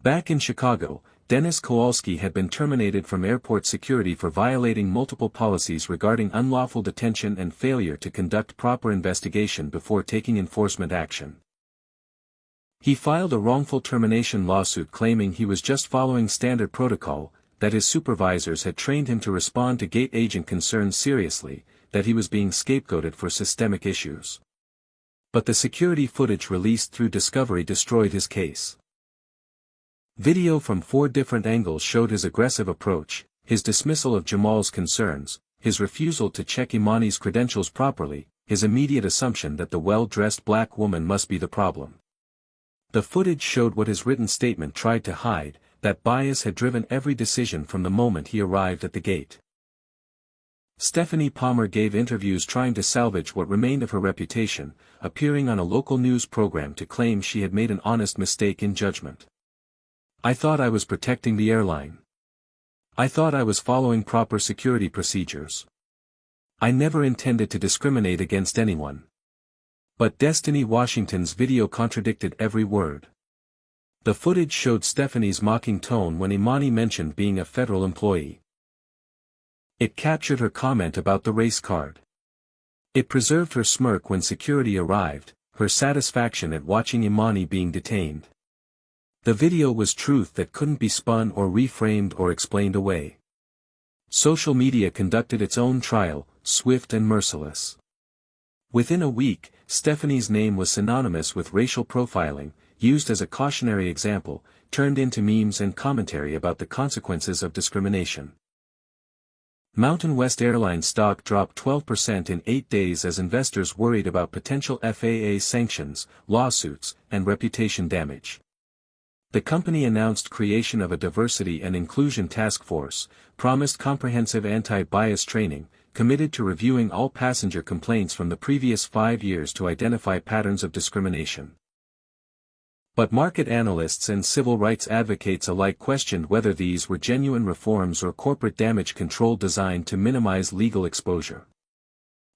Back in Chicago, Dennis Kowalski had been terminated from airport security for violating multiple policies regarding unlawful detention and failure to conduct proper investigation before taking enforcement action. He filed a wrongful termination lawsuit claiming he was just following standard protocol, that his supervisors had trained him to respond to gate agent concerns seriously, that he was being scapegoated for systemic issues. But the security footage released through Discovery destroyed his case. Video from 4 different angles showed his aggressive approach, his dismissal of Jamal's concerns, his refusal to check Imani's credentials properly, his immediate assumption that the well-dressed black woman must be the problem. The footage showed what his written statement tried to hide, that bias had driven every decision from the moment he arrived at the gate. Stephanie Palmer gave interviews trying to salvage what remained of her reputation, appearing on a local news program to claim she had made an honest mistake in judgment. "I thought I was protecting the airline. I thought I was following proper security procedures. I never intended to discriminate against anyone." But Destiny Washington's video contradicted every word. The footage showed Stephanie's mocking tone when Imani mentioned being a federal employee. It captured her comment about the race card. It preserved her smirk when security arrived, her satisfaction at watching Imani being detained. The video was truth that couldn't be spun or reframed or explained away. Social media conducted its own trial, swift and merciless. Within a week, Stephanie's name was synonymous with racial profiling, used as a cautionary example, turned into memes and commentary about the consequences of discrimination. Mountain West Airlines stock dropped 12% in 8 days as investors worried about potential FAA sanctions, lawsuits, and reputation damage. The company announced creation of a diversity and inclusion task force, promised comprehensive anti-bias training, committed to reviewing all passenger complaints from the previous 5 years to identify patterns of discrimination. But market analysts and civil rights advocates alike questioned whether these were genuine reforms or corporate damage control designed to minimize legal exposure.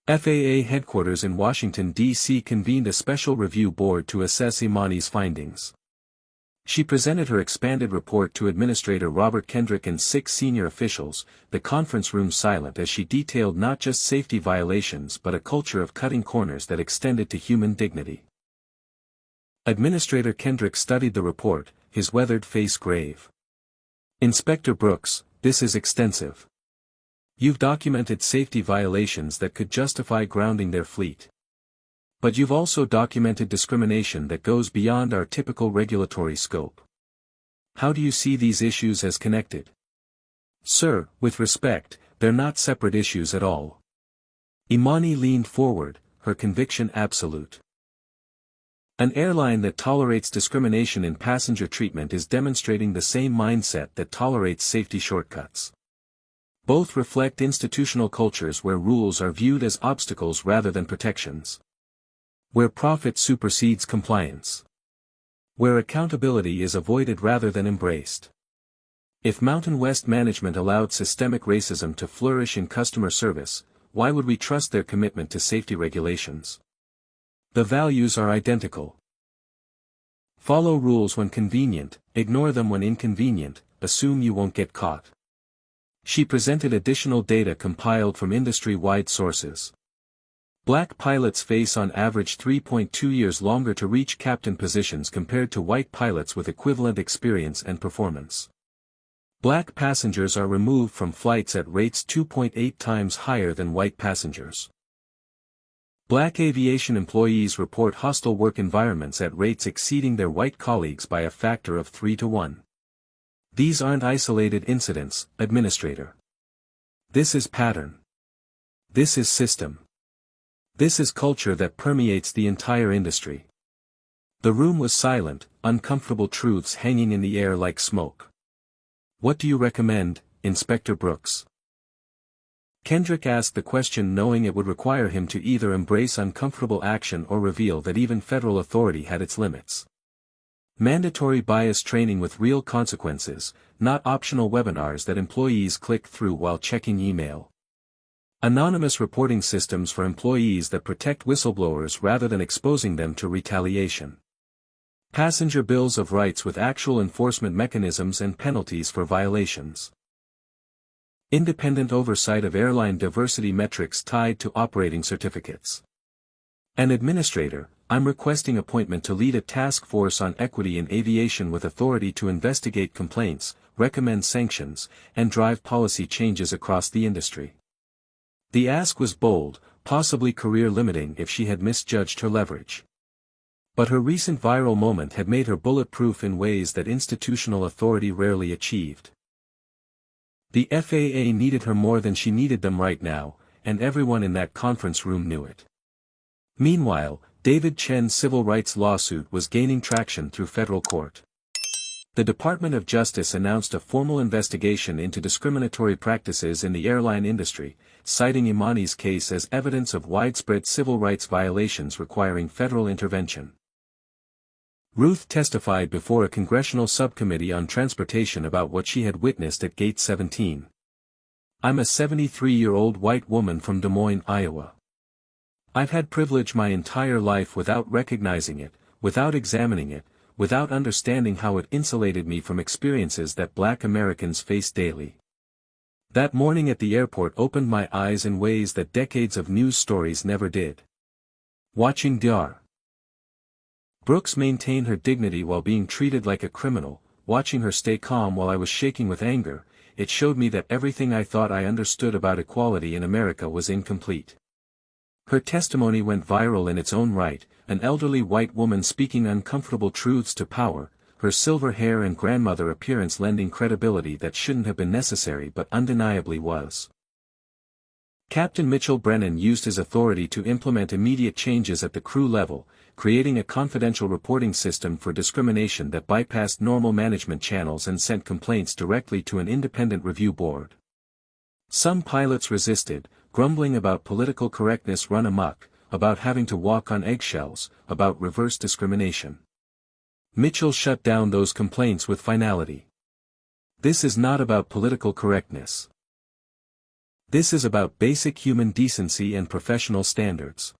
FAA headquarters in Washington, D.C. convened a special review board to assess Imani's findings. She presented her expanded report to Administrator Robert Kendrick and 6 senior officials, the conference room silent as she detailed not just safety violations but a culture of cutting corners that extended to human dignity. Administrator Kendrick studied the report, his weathered face grave. "Inspector Brooks, this is extensive. You've documented safety violations that could justify grounding their fleet. But you've also documented discrimination that goes beyond our typical regulatory scope. How do you see these issues as connected?" "Sir, with respect, they're not separate issues at all." Imani leaned forward, her conviction absolute. "An airline that tolerates discrimination in passenger treatment is demonstrating the same mindset that tolerates safety shortcuts. Both reflect institutional cultures where rules are viewed as obstacles rather than protections. Where profit supersedes compliance. Where accountability is avoided rather than embraced. If Mountain West management allowed systemic racism to flourish in customer service, why would we trust their commitment to safety regulations? The values are identical. Follow rules when convenient, ignore them when inconvenient, assume you won't get caught." She presented additional data compiled from industry-wide sources. Black pilots face on average 3.2 years longer to reach captain positions compared to white pilots with equivalent experience and performance. Black passengers are removed from flights at rates 2.8 times higher than white passengers. Black aviation employees report hostile work environments at rates exceeding their white colleagues by a factor of 3 to 1. These aren't isolated incidents, Administrator. This is pattern. This is system. This is culture that permeates the entire industry. The room was silent, uncomfortable truths hanging in the air like smoke. "What do you recommend, Inspector Brooks?" Kendrick asked the question knowing it would require him to either embrace uncomfortable action or reveal that even federal authority had its limits. Mandatory bias training with real consequences, not optional webinars that employees click through while checking email. Anonymous reporting systems for employees that protect whistleblowers rather than exposing them to retaliation. Passenger bills of rights with actual enforcement mechanisms and penalties for violations. Independent oversight of airline diversity metrics tied to operating certificates. An administrator, I'm requesting appointment to lead a task force on equity in aviation with authority to investigate complaints, recommend sanctions, and drive policy changes across the industry. The ask was bold, possibly career-limiting if she had misjudged her leverage. But her recent viral moment had made her bulletproof in ways that institutional authority rarely achieved. The FAA needed her more than she needed them right now, and everyone in that conference room knew it. Meanwhile, David Chen's civil rights lawsuit was gaining traction through federal court. The Department of Justice announced a formal investigation into discriminatory practices in the airline industry, citing Imani's case as evidence of widespread civil rights violations requiring federal intervention. Ruth testified before a congressional subcommittee on transportation about what she had witnessed at Gate 17. I'm a 73-year-old white woman from Des Moines, Iowa. I've had privilege my entire life without recognizing it, without examining it, without understanding how it insulated me from experiences that Black Americans face daily. That morning at the airport opened my eyes in ways that decades of news stories never did. Watching Dr. Brooks maintain her dignity while being treated like a criminal, watching her stay calm while I was shaking with anger, it showed me that everything I thought I understood about equality in America was incomplete. Her testimony went viral in its own right, an elderly white woman speaking uncomfortable truths to power, her silver hair and grandmother appearance lending credibility that shouldn't have been necessary but undeniably was. Captain Mitchell Brennan used his authority to implement immediate changes at the crew level, creating a confidential reporting system for discrimination that bypassed normal management channels and sent complaints directly to an independent review board. Some pilots resisted, grumbling about political correctness run amok, about having to walk on eggshells, about reverse discrimination. Mitchell shut down those complaints with finality. This is not about political correctness. This is about basic human decency and professional standards.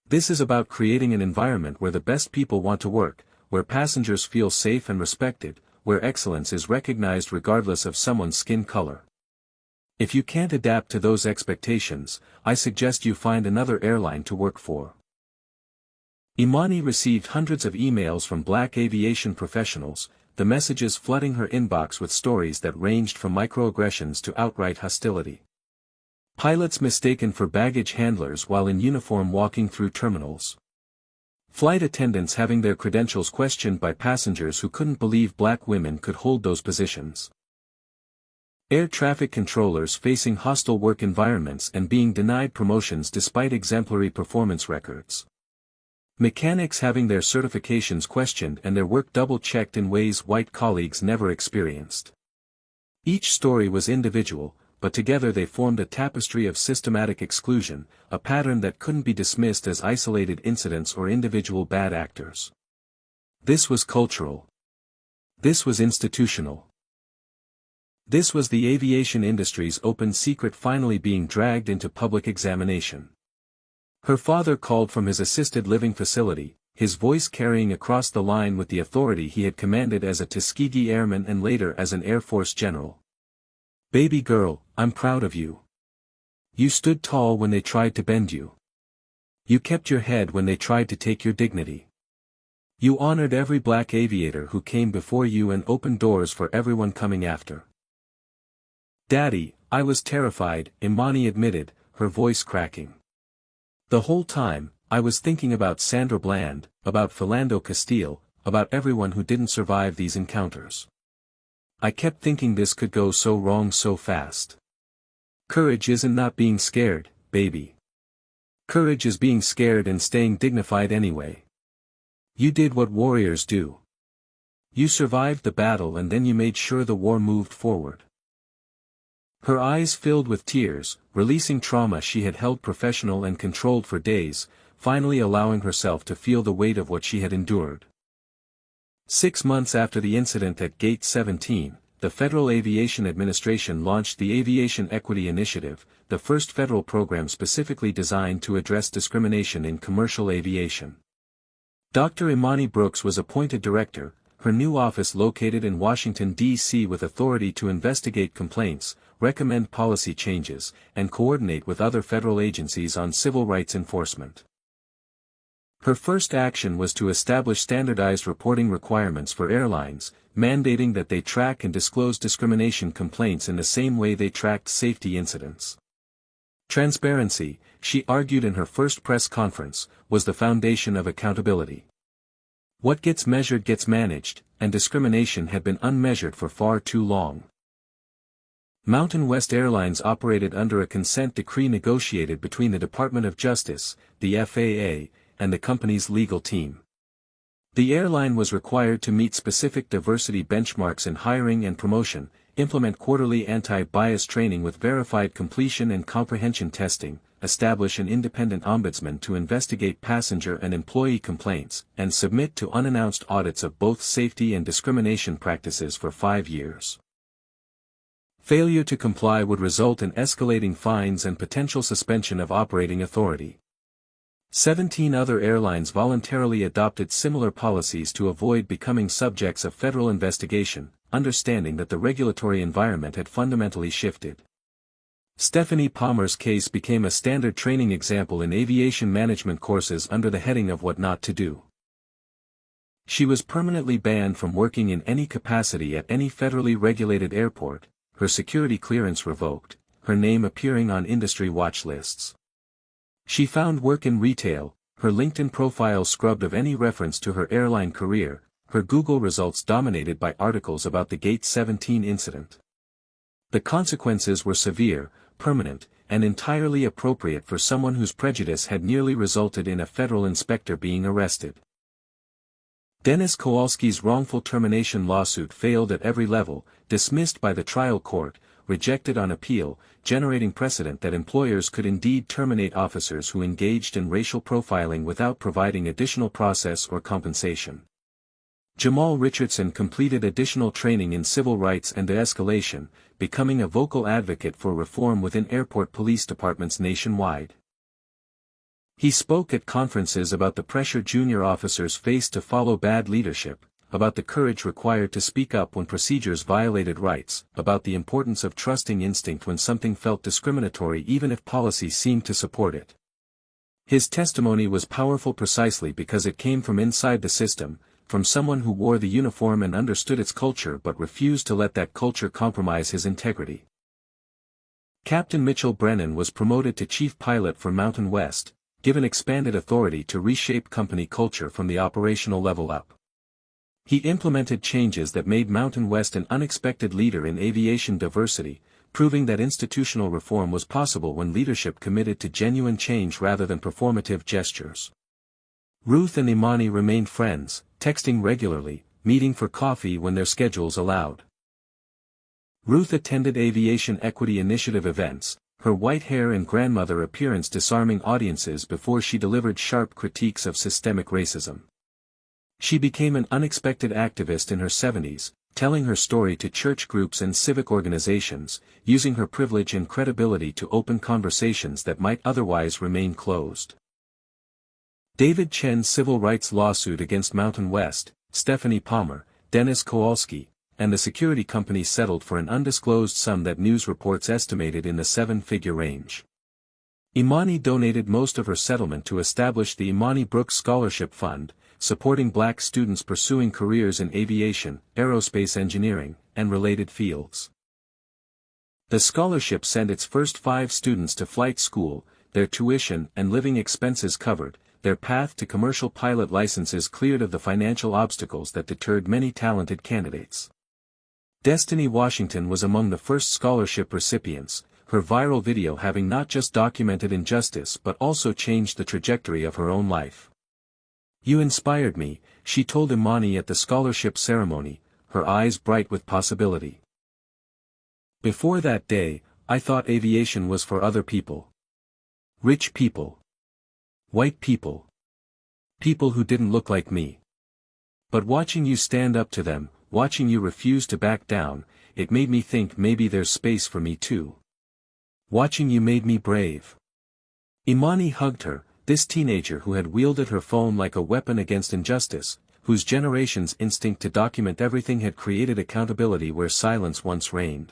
This is about creating an environment where the best people want to work, where passengers feel safe and respected, where excellence is recognized regardless of someone's skin color. If you can't adapt to those expectations, I suggest you find another airline to work for. Imani received hundreds of emails from Black aviation professionals, the messages flooding her inbox with stories that ranged from microaggressions to outright hostility. Pilots mistaken for baggage handlers while in uniform walking through terminals. Flight attendants having their credentials questioned by passengers who couldn't believe Black women could hold those positions. Air traffic controllers facing hostile work environments and being denied promotions despite exemplary performance records. Mechanics having their certifications questioned and their work double-checked in ways white colleagues never experienced. Each story was individual, but together they formed a tapestry of systematic exclusion, a pattern that couldn't be dismissed as isolated incidents or individual bad actors. This was cultural. This was institutional. This was the aviation industry's open secret finally being dragged into public examination. Her father called from his assisted living facility, his voice carrying across the line with the authority he had commanded as a Tuskegee Airman and later as an Air Force general. "Baby girl, I'm proud of you. You stood tall when they tried to bend you. You kept your head when they tried to take your dignity. You honored every Black aviator who came before you and opened doors for everyone coming after." "Daddy, I was terrified," Imani admitted, her voice cracking. "The whole time, I was thinking about Sandra Bland, about Philando Castile, about everyone who didn't survive these encounters. I kept thinking this could go so wrong so fast. Courage isn't not being scared, baby. Courage is being scared and staying dignified anyway. You did what warriors do. You survived the battle and then you made sure the war moved forward." Her eyes filled with tears, releasing trauma she had held professional and controlled for days, finally allowing herself to feel the weight of what she had endured. 6 months after the incident at Gate 17, the Federal Aviation Administration launched the Aviation Equity Initiative, the first federal program specifically designed to address discrimination in commercial aviation. Dr. Imani Brooks was appointed director, her new office located in Washington, D.C. with authority to investigate complaints, recommend policy changes, and coordinate with other federal agencies on civil rights enforcement. Her first action was to establish standardized reporting requirements for airlines, mandating that they track and disclose discrimination complaints in the same way they tracked safety incidents. Transparency, she argued in her first press conference, was the foundation of accountability. What gets measured gets managed, and discrimination had been unmeasured for far too long. Mountain West Airlines operated under a consent decree negotiated between the Department of Justice, the FAA, and the company's legal team. The airline was required to meet specific diversity benchmarks in hiring and promotion, implement quarterly anti-bias training with verified completion and comprehension testing, establish an independent ombudsman to investigate passenger and employee complaints, and submit to unannounced audits of both safety and discrimination practices for 5 years. Failure to comply would result in escalating fines and potential suspension of operating authority. 17 other airlines voluntarily adopted similar policies to avoid becoming subjects of federal investigation, understanding that the regulatory environment had fundamentally shifted. Stephanie Palmer's case became a standard training example in aviation management courses under the heading of What Not to Do. She was permanently banned from working in any capacity at any federally regulated airport, her security clearance revoked, her name appearing on industry watch lists. She found work in retail, her LinkedIn profile scrubbed of any reference to her airline career, her Google results dominated by articles about the Gate 17 incident. The consequences were severe, permanent, and entirely appropriate for someone whose prejudice had nearly resulted in a federal inspector being arrested. Dennis Kowalski's wrongful termination lawsuit failed at every level, dismissed by the trial court, rejected on appeal, generating precedent that employers could indeed terminate officers who engaged in racial profiling without providing additional process or compensation. Jamal Richardson completed additional training in civil rights and de-escalation, becoming a vocal advocate for reform within airport police departments nationwide. He spoke at conferences about the pressure junior officers faced to follow bad leadership, about the courage required to speak up when procedures violated rights, about the importance of trusting instinct when something felt discriminatory even if policy seemed to support it. His testimony was powerful precisely because it came from inside the system, from someone who wore the uniform and understood its culture but refused to let that culture compromise his integrity. Captain Mitchell Brennan was promoted to chief pilot for Mountain West, given expanded authority to reshape company culture from the operational level up. He implemented changes that made Mountain West an unexpected leader in aviation diversity, proving that institutional reform was possible when leadership committed to genuine change rather than performative gestures. Ruth and Imani remained friends, texting regularly, meeting for coffee when their schedules allowed. Ruth attended Aviation Equity Initiative events, her white hair and grandmother appearance disarming audiences before she delivered sharp critiques of systemic racism. She became an unexpected activist in her 70s, telling her story to church groups and civic organizations, using her privilege and credibility to open conversations that might otherwise remain closed. David Chen's civil rights lawsuit against Mountain West, Stephanie Palmer, Dennis Kowalski, and the security company settled for an undisclosed sum that news reports estimated in the 7-figure range. Imani donated most of her settlement to establish the Imani Brooks Scholarship Fund, supporting black students pursuing careers in aviation, aerospace engineering, and related fields. The scholarship sent its first 5 students to flight school, their tuition and living expenses covered, their path to commercial pilot licenses cleared of the financial obstacles that deterred many talented candidates. Destiny Washington was among the first scholarship recipients, her viral video having not just documented injustice but also changed the trajectory of her own life. "You inspired me," she told Imani at the scholarship ceremony, her eyes bright with possibility. "Before that day, I thought aviation was for other people. Rich people. White people. People who didn't look like me. But watching you stand up to them, watching you refuse to back down, it made me think maybe there's space for me too. Watching you made me brave." Imani hugged her, this teenager who had wielded her phone like a weapon against injustice, whose generation's instinct to document everything had created accountability where silence once reigned.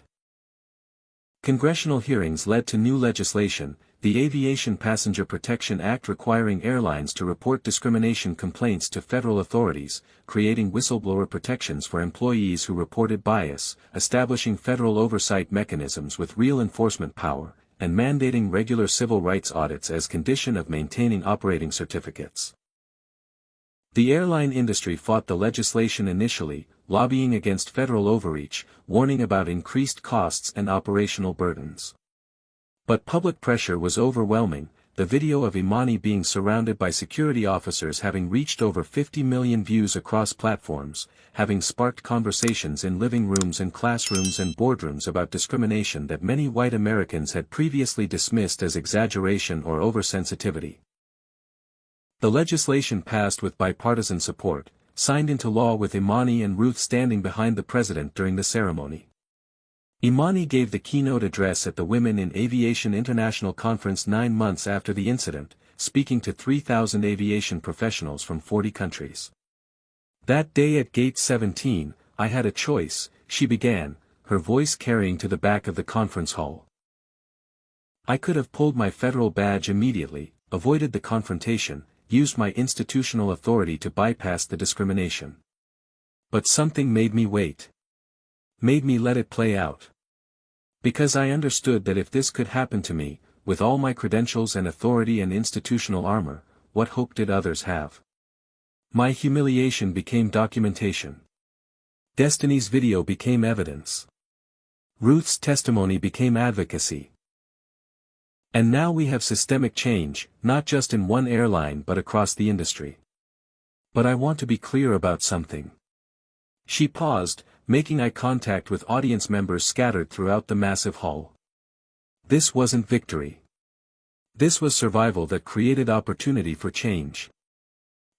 Congressional hearings led to new legislation, the Aviation Passenger Protection Act requiring airlines to report discrimination complaints to federal authorities, creating whistleblower protections for employees who reported bias, establishing federal oversight mechanisms with real enforcement power, and mandating regular civil rights audits as condition of maintaining operating certificates. The airline industry fought the legislation initially, lobbying against federal overreach, warning about increased costs and operational burdens. But public pressure was overwhelming. The video of Imani being surrounded by security officers having reached over 50 million views across platforms, having sparked conversations in living rooms and classrooms and boardrooms about discrimination that many white Americans had previously dismissed as exaggeration or oversensitivity. The legislation passed with bipartisan support, signed into law with Imani and Ruth standing behind the president during the ceremony. Imani gave the keynote address at the Women in Aviation International Conference 9 months after the incident, speaking to 3,000 aviation professionals from 40 countries. That day at Gate 17, I had a choice, she began, her voice carrying to the back of the conference hall. I could have pulled my federal badge immediately, avoided the confrontation, used my institutional authority to bypass the discrimination. But something made me wait. Made me let it play out. Because I understood that if this could happen to me, with all my credentials and authority and institutional armor, what hope did others have? My humiliation became documentation. Destiny's video became evidence. Ruth's testimony became advocacy. And now we have systemic change, not just in one airline but across the industry. But I want to be clear about something. She paused, making eye contact with audience members scattered throughout the massive hall. This wasn't victory. This was survival that created opportunity for change.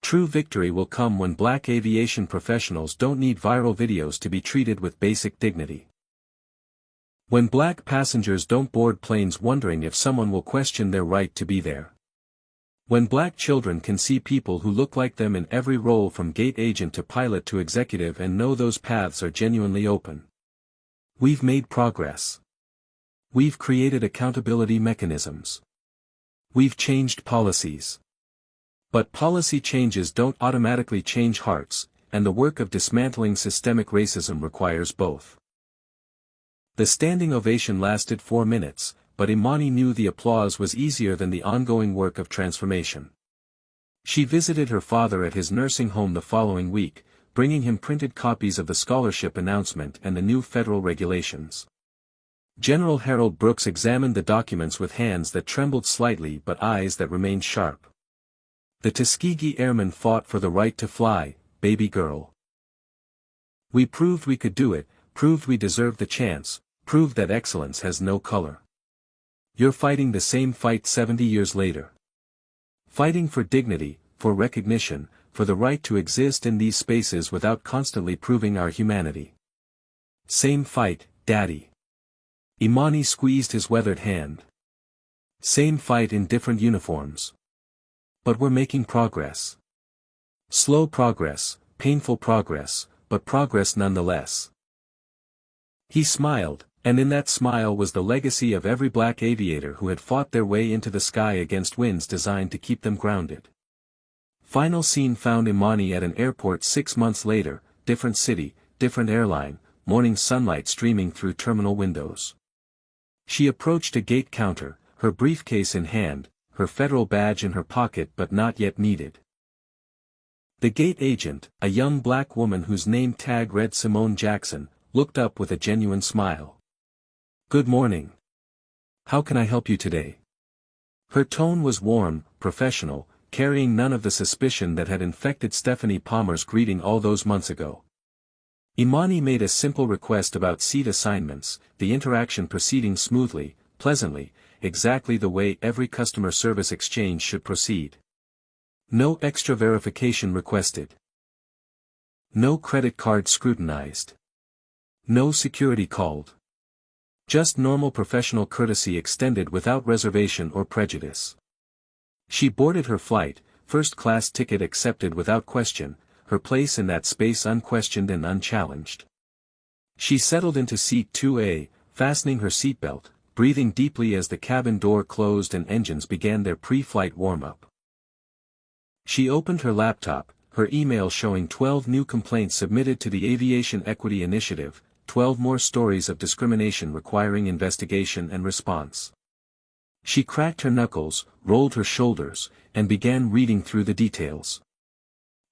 True victory will come when black aviation professionals don't need viral videos to be treated with basic dignity. When black passengers don't board planes wondering if someone will question their right to be there. When black children can see people who look like them in every role from gate agent to pilot to executive and know those paths are genuinely open. We've made progress. We've created accountability mechanisms. We've changed policies. But policy changes don't automatically change hearts, and the work of dismantling systemic racism requires both. The standing ovation lasted 4 minutes, but Imani knew the applause was easier than the ongoing work of transformation. She visited her father at his nursing home the following week, bringing him printed copies of the scholarship announcement and the new federal regulations. General Harold Brooks examined the documents with hands that trembled slightly but eyes that remained sharp. The Tuskegee Airmen fought for the right to fly, baby girl. We proved we could do it, proved we deserved the chance, proved that excellence has no color. You're fighting the same fight 70 years later. Fighting for dignity, for recognition, for the right to exist in these spaces without constantly proving our humanity. Same fight, Daddy. Imani squeezed his weathered hand. Same fight in different uniforms. But we're making progress. Slow progress, painful progress, but progress nonetheless. He smiled, and in that smile was the legacy of every black aviator who had fought their way into the sky against winds designed to keep them grounded. Final scene found Imani at an airport 6 months later, different city, different airline, morning sunlight streaming through terminal windows. She approached a gate counter, her briefcase in hand, her federal badge in her pocket but not yet needed. The gate agent, a young black woman whose name tag read Simone Jackson, looked up with a genuine smile. Good morning. How can I help you today? Her tone was warm, professional, carrying none of the suspicion that had infected Stephanie Palmer's greeting all those months ago. Imani made a simple request about seat assignments, the interaction proceeding smoothly, pleasantly, exactly the way every customer service exchange should proceed. No extra verification requested. No credit card scrutinized. No security called. Just normal professional courtesy extended without reservation or prejudice. She boarded her flight, first-class ticket accepted without question, her place in that space unquestioned and unchallenged. She settled into seat 2A, fastening her seatbelt, breathing deeply as the cabin door closed and engines began their pre-flight warm-up. She opened her laptop, her email showing 12 new complaints submitted to the Aviation Equity Initiative, 12 more stories of discrimination requiring investigation and response. She cracked her knuckles, rolled her shoulders, and began reading through the details.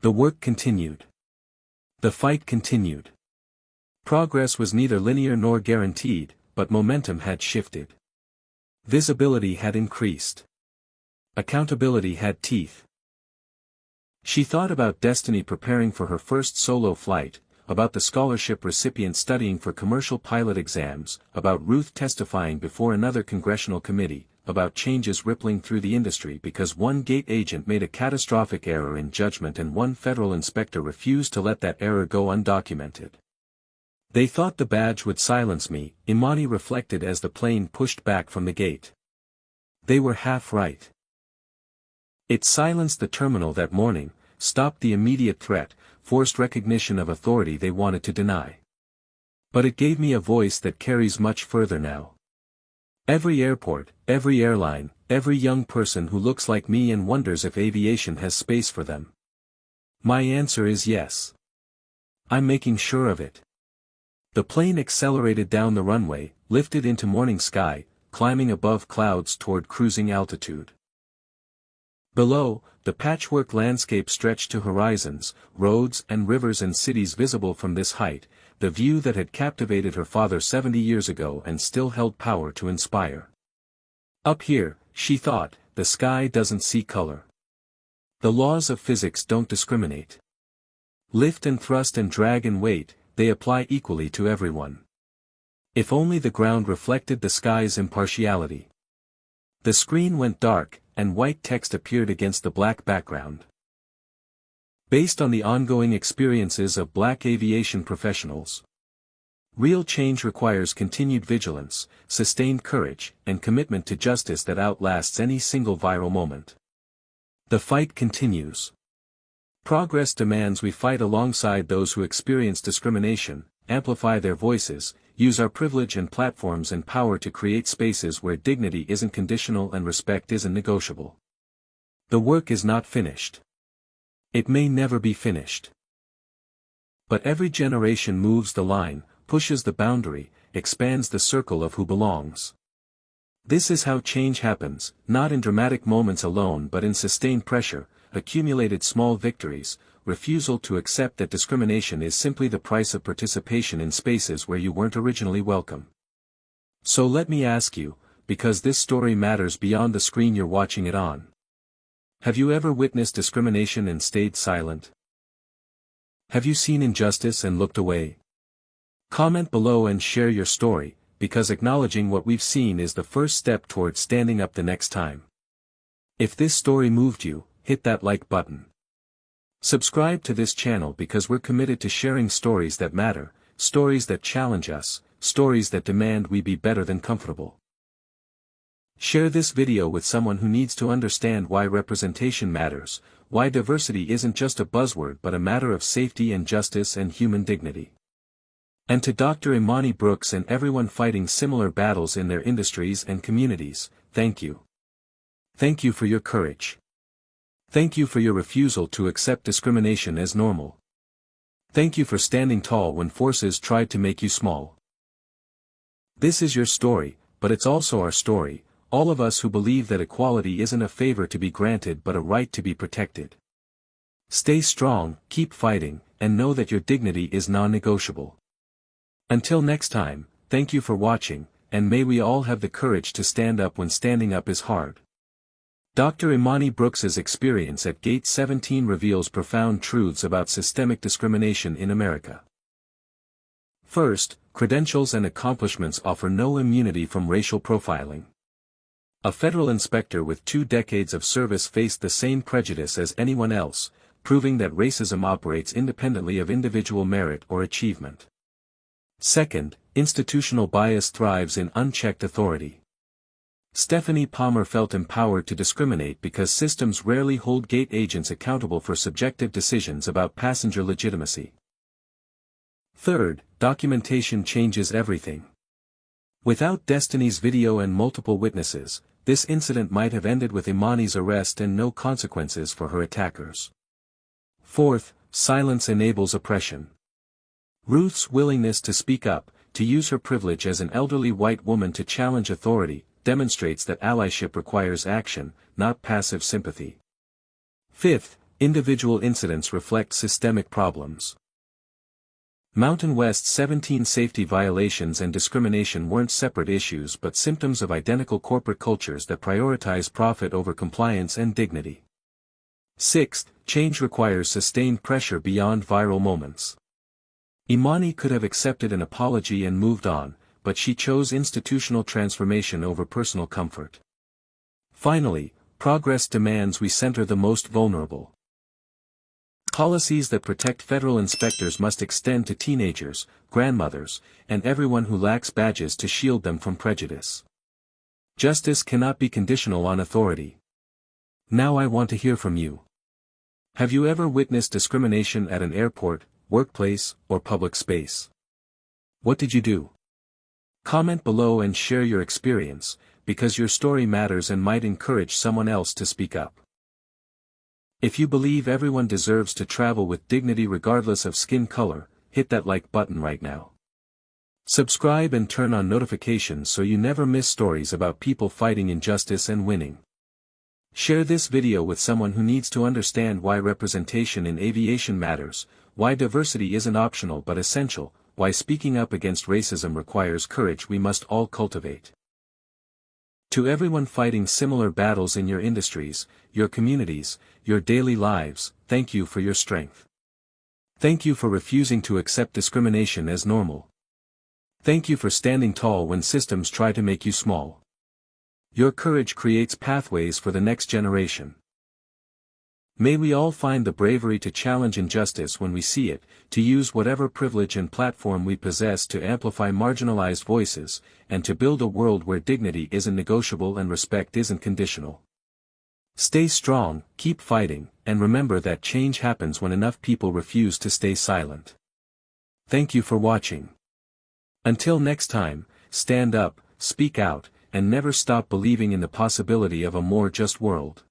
The work continued. The fight continued. Progress was neither linear nor guaranteed, but momentum had shifted. Visibility had increased. Accountability had teeth. She thought about Destiny preparing for her first solo flight, about the scholarship recipient studying for commercial pilot exams, about Ruth testifying before another congressional committee, about changes rippling through the industry because one gate agent made a catastrophic error in judgment and one federal inspector refused to let that error go undocumented. They thought the badge would silence me, Imani reflected as the plane pushed back from the gate. They were half right. It silenced the terminal that morning, stopped the immediate threat, forced recognition of authority they wanted to deny. But it gave me a voice that carries much further now. Every airport, every airline, every young person who looks like me and wonders if aviation has space for them. My answer is yes. I'm making sure of it. The plane accelerated down the runway, lifted into morning sky, climbing above clouds toward cruising altitude. Below, the patchwork landscape stretched to horizons, roads and rivers and cities visible from this height, the view that had captivated her father 70 years ago and still held power to inspire. Up here, she thought, the sky doesn't see color. The laws of physics don't discriminate. Lift and thrust and drag and weight, they apply equally to everyone. If only the ground reflected the sky's impartiality. The screen went dark, and white text appeared against the black background. Based on the ongoing experiences of black aviation professionals. Real change requires continued vigilance, sustained courage, and commitment to justice that outlasts any single viral moment. The fight continues. Progress demands we fight alongside those who experience discrimination, amplify their voices, use our privilege and platforms and power to create spaces where dignity isn't conditional and respect isn't negotiable. The work is not finished. It may never be finished. But every generation moves the line, pushes the boundary, expands the circle of who belongs. This is how change happens, not in dramatic moments alone but in sustained pressure, accumulated small victories, refusal to accept that discrimination is simply the price of participation in spaces where you weren't originally welcome. So let me ask you, because this story matters beyond the screen you're watching it on. Have you ever witnessed discrimination and stayed silent? Have you seen injustice and looked away? Comment below and share your story, because acknowledging what we've seen is the first step toward standing up the next time. If this story moved you, hit that like button. Subscribe to this channel because we're committed to sharing stories that matter, stories that challenge us, stories that demand we be better than comfortable. Share this video with someone who needs to understand why representation matters, why diversity isn't just a buzzword but a matter of safety and justice and human dignity. And to Dr. Imani Brooks and everyone fighting similar battles in their industries and communities, thank you. Thank you for your courage. Thank you for your refusal to accept discrimination as normal. Thank you for standing tall when forces tried to make you small. This is your story, but it's also our story, all of us who believe that equality isn't a favor to be granted but a right to be protected. Stay strong, keep fighting, and know that your dignity is non-negotiable. Until next time, thank you for watching, and may we all have the courage to stand up when standing up is hard. Dr. Imani Brooks's experience at Gate 17 reveals profound truths about systemic discrimination in America. First, credentials and accomplishments offer no immunity from racial profiling. A federal inspector with 2 decades of service faced the same prejudice as anyone else, proving that racism operates independently of individual merit or achievement. Second, institutional bias thrives in unchecked authority. Stephanie Palmer felt empowered to discriminate because systems rarely hold gate agents accountable for subjective decisions about passenger legitimacy. Third, documentation changes everything. Without Destiny's video and multiple witnesses, this incident might have ended with Imani's arrest and no consequences for her attackers. Fourth, silence enables oppression. Ruth's willingness to speak up, to use her privilege as an elderly white woman to challenge authority, demonstrates that allyship requires action, not passive sympathy. Fifth, individual incidents reflect systemic problems. Mountain West's 17 safety violations and discrimination weren't separate issues but symptoms of identical corporate cultures that prioritize profit over compliance and dignity. Sixth, change requires sustained pressure beyond viral moments. Imani could have accepted an apology and moved on, but she chose institutional transformation over personal comfort. Finally, progress demands we center the most vulnerable. Policies that protect federal inspectors must extend to teenagers, grandmothers, and everyone who lacks badges to shield them from prejudice. Justice cannot be conditional on authority. Now I want to hear from you. Have you ever witnessed discrimination at an airport, workplace, or public space? What did you do? Comment below and share your experience, because your story matters and might encourage someone else to speak up. If you believe everyone deserves to travel with dignity regardless of skin color, hit that like button right now. Subscribe and turn on notifications so you never miss stories about people fighting injustice and winning. Share this video with someone who needs to understand why representation in aviation matters, why diversity isn't optional but essential, why speaking up against racism requires courage we must all cultivate. To everyone fighting similar battles in your industries, your communities, your daily lives, thank you for your strength. Thank you for refusing to accept discrimination as normal. Thank you for standing tall when systems try to make you small. Your courage creates pathways for the next generation. May we all find the bravery to challenge injustice when we see it, to use whatever privilege and platform we possess to amplify marginalized voices, and to build a world where dignity isn't negotiable and respect isn't conditional. Stay strong, keep fighting, and remember that change happens when enough people refuse to stay silent. Thank you for watching. Until next time, stand up, speak out, and never stop believing in the possibility of a more just world.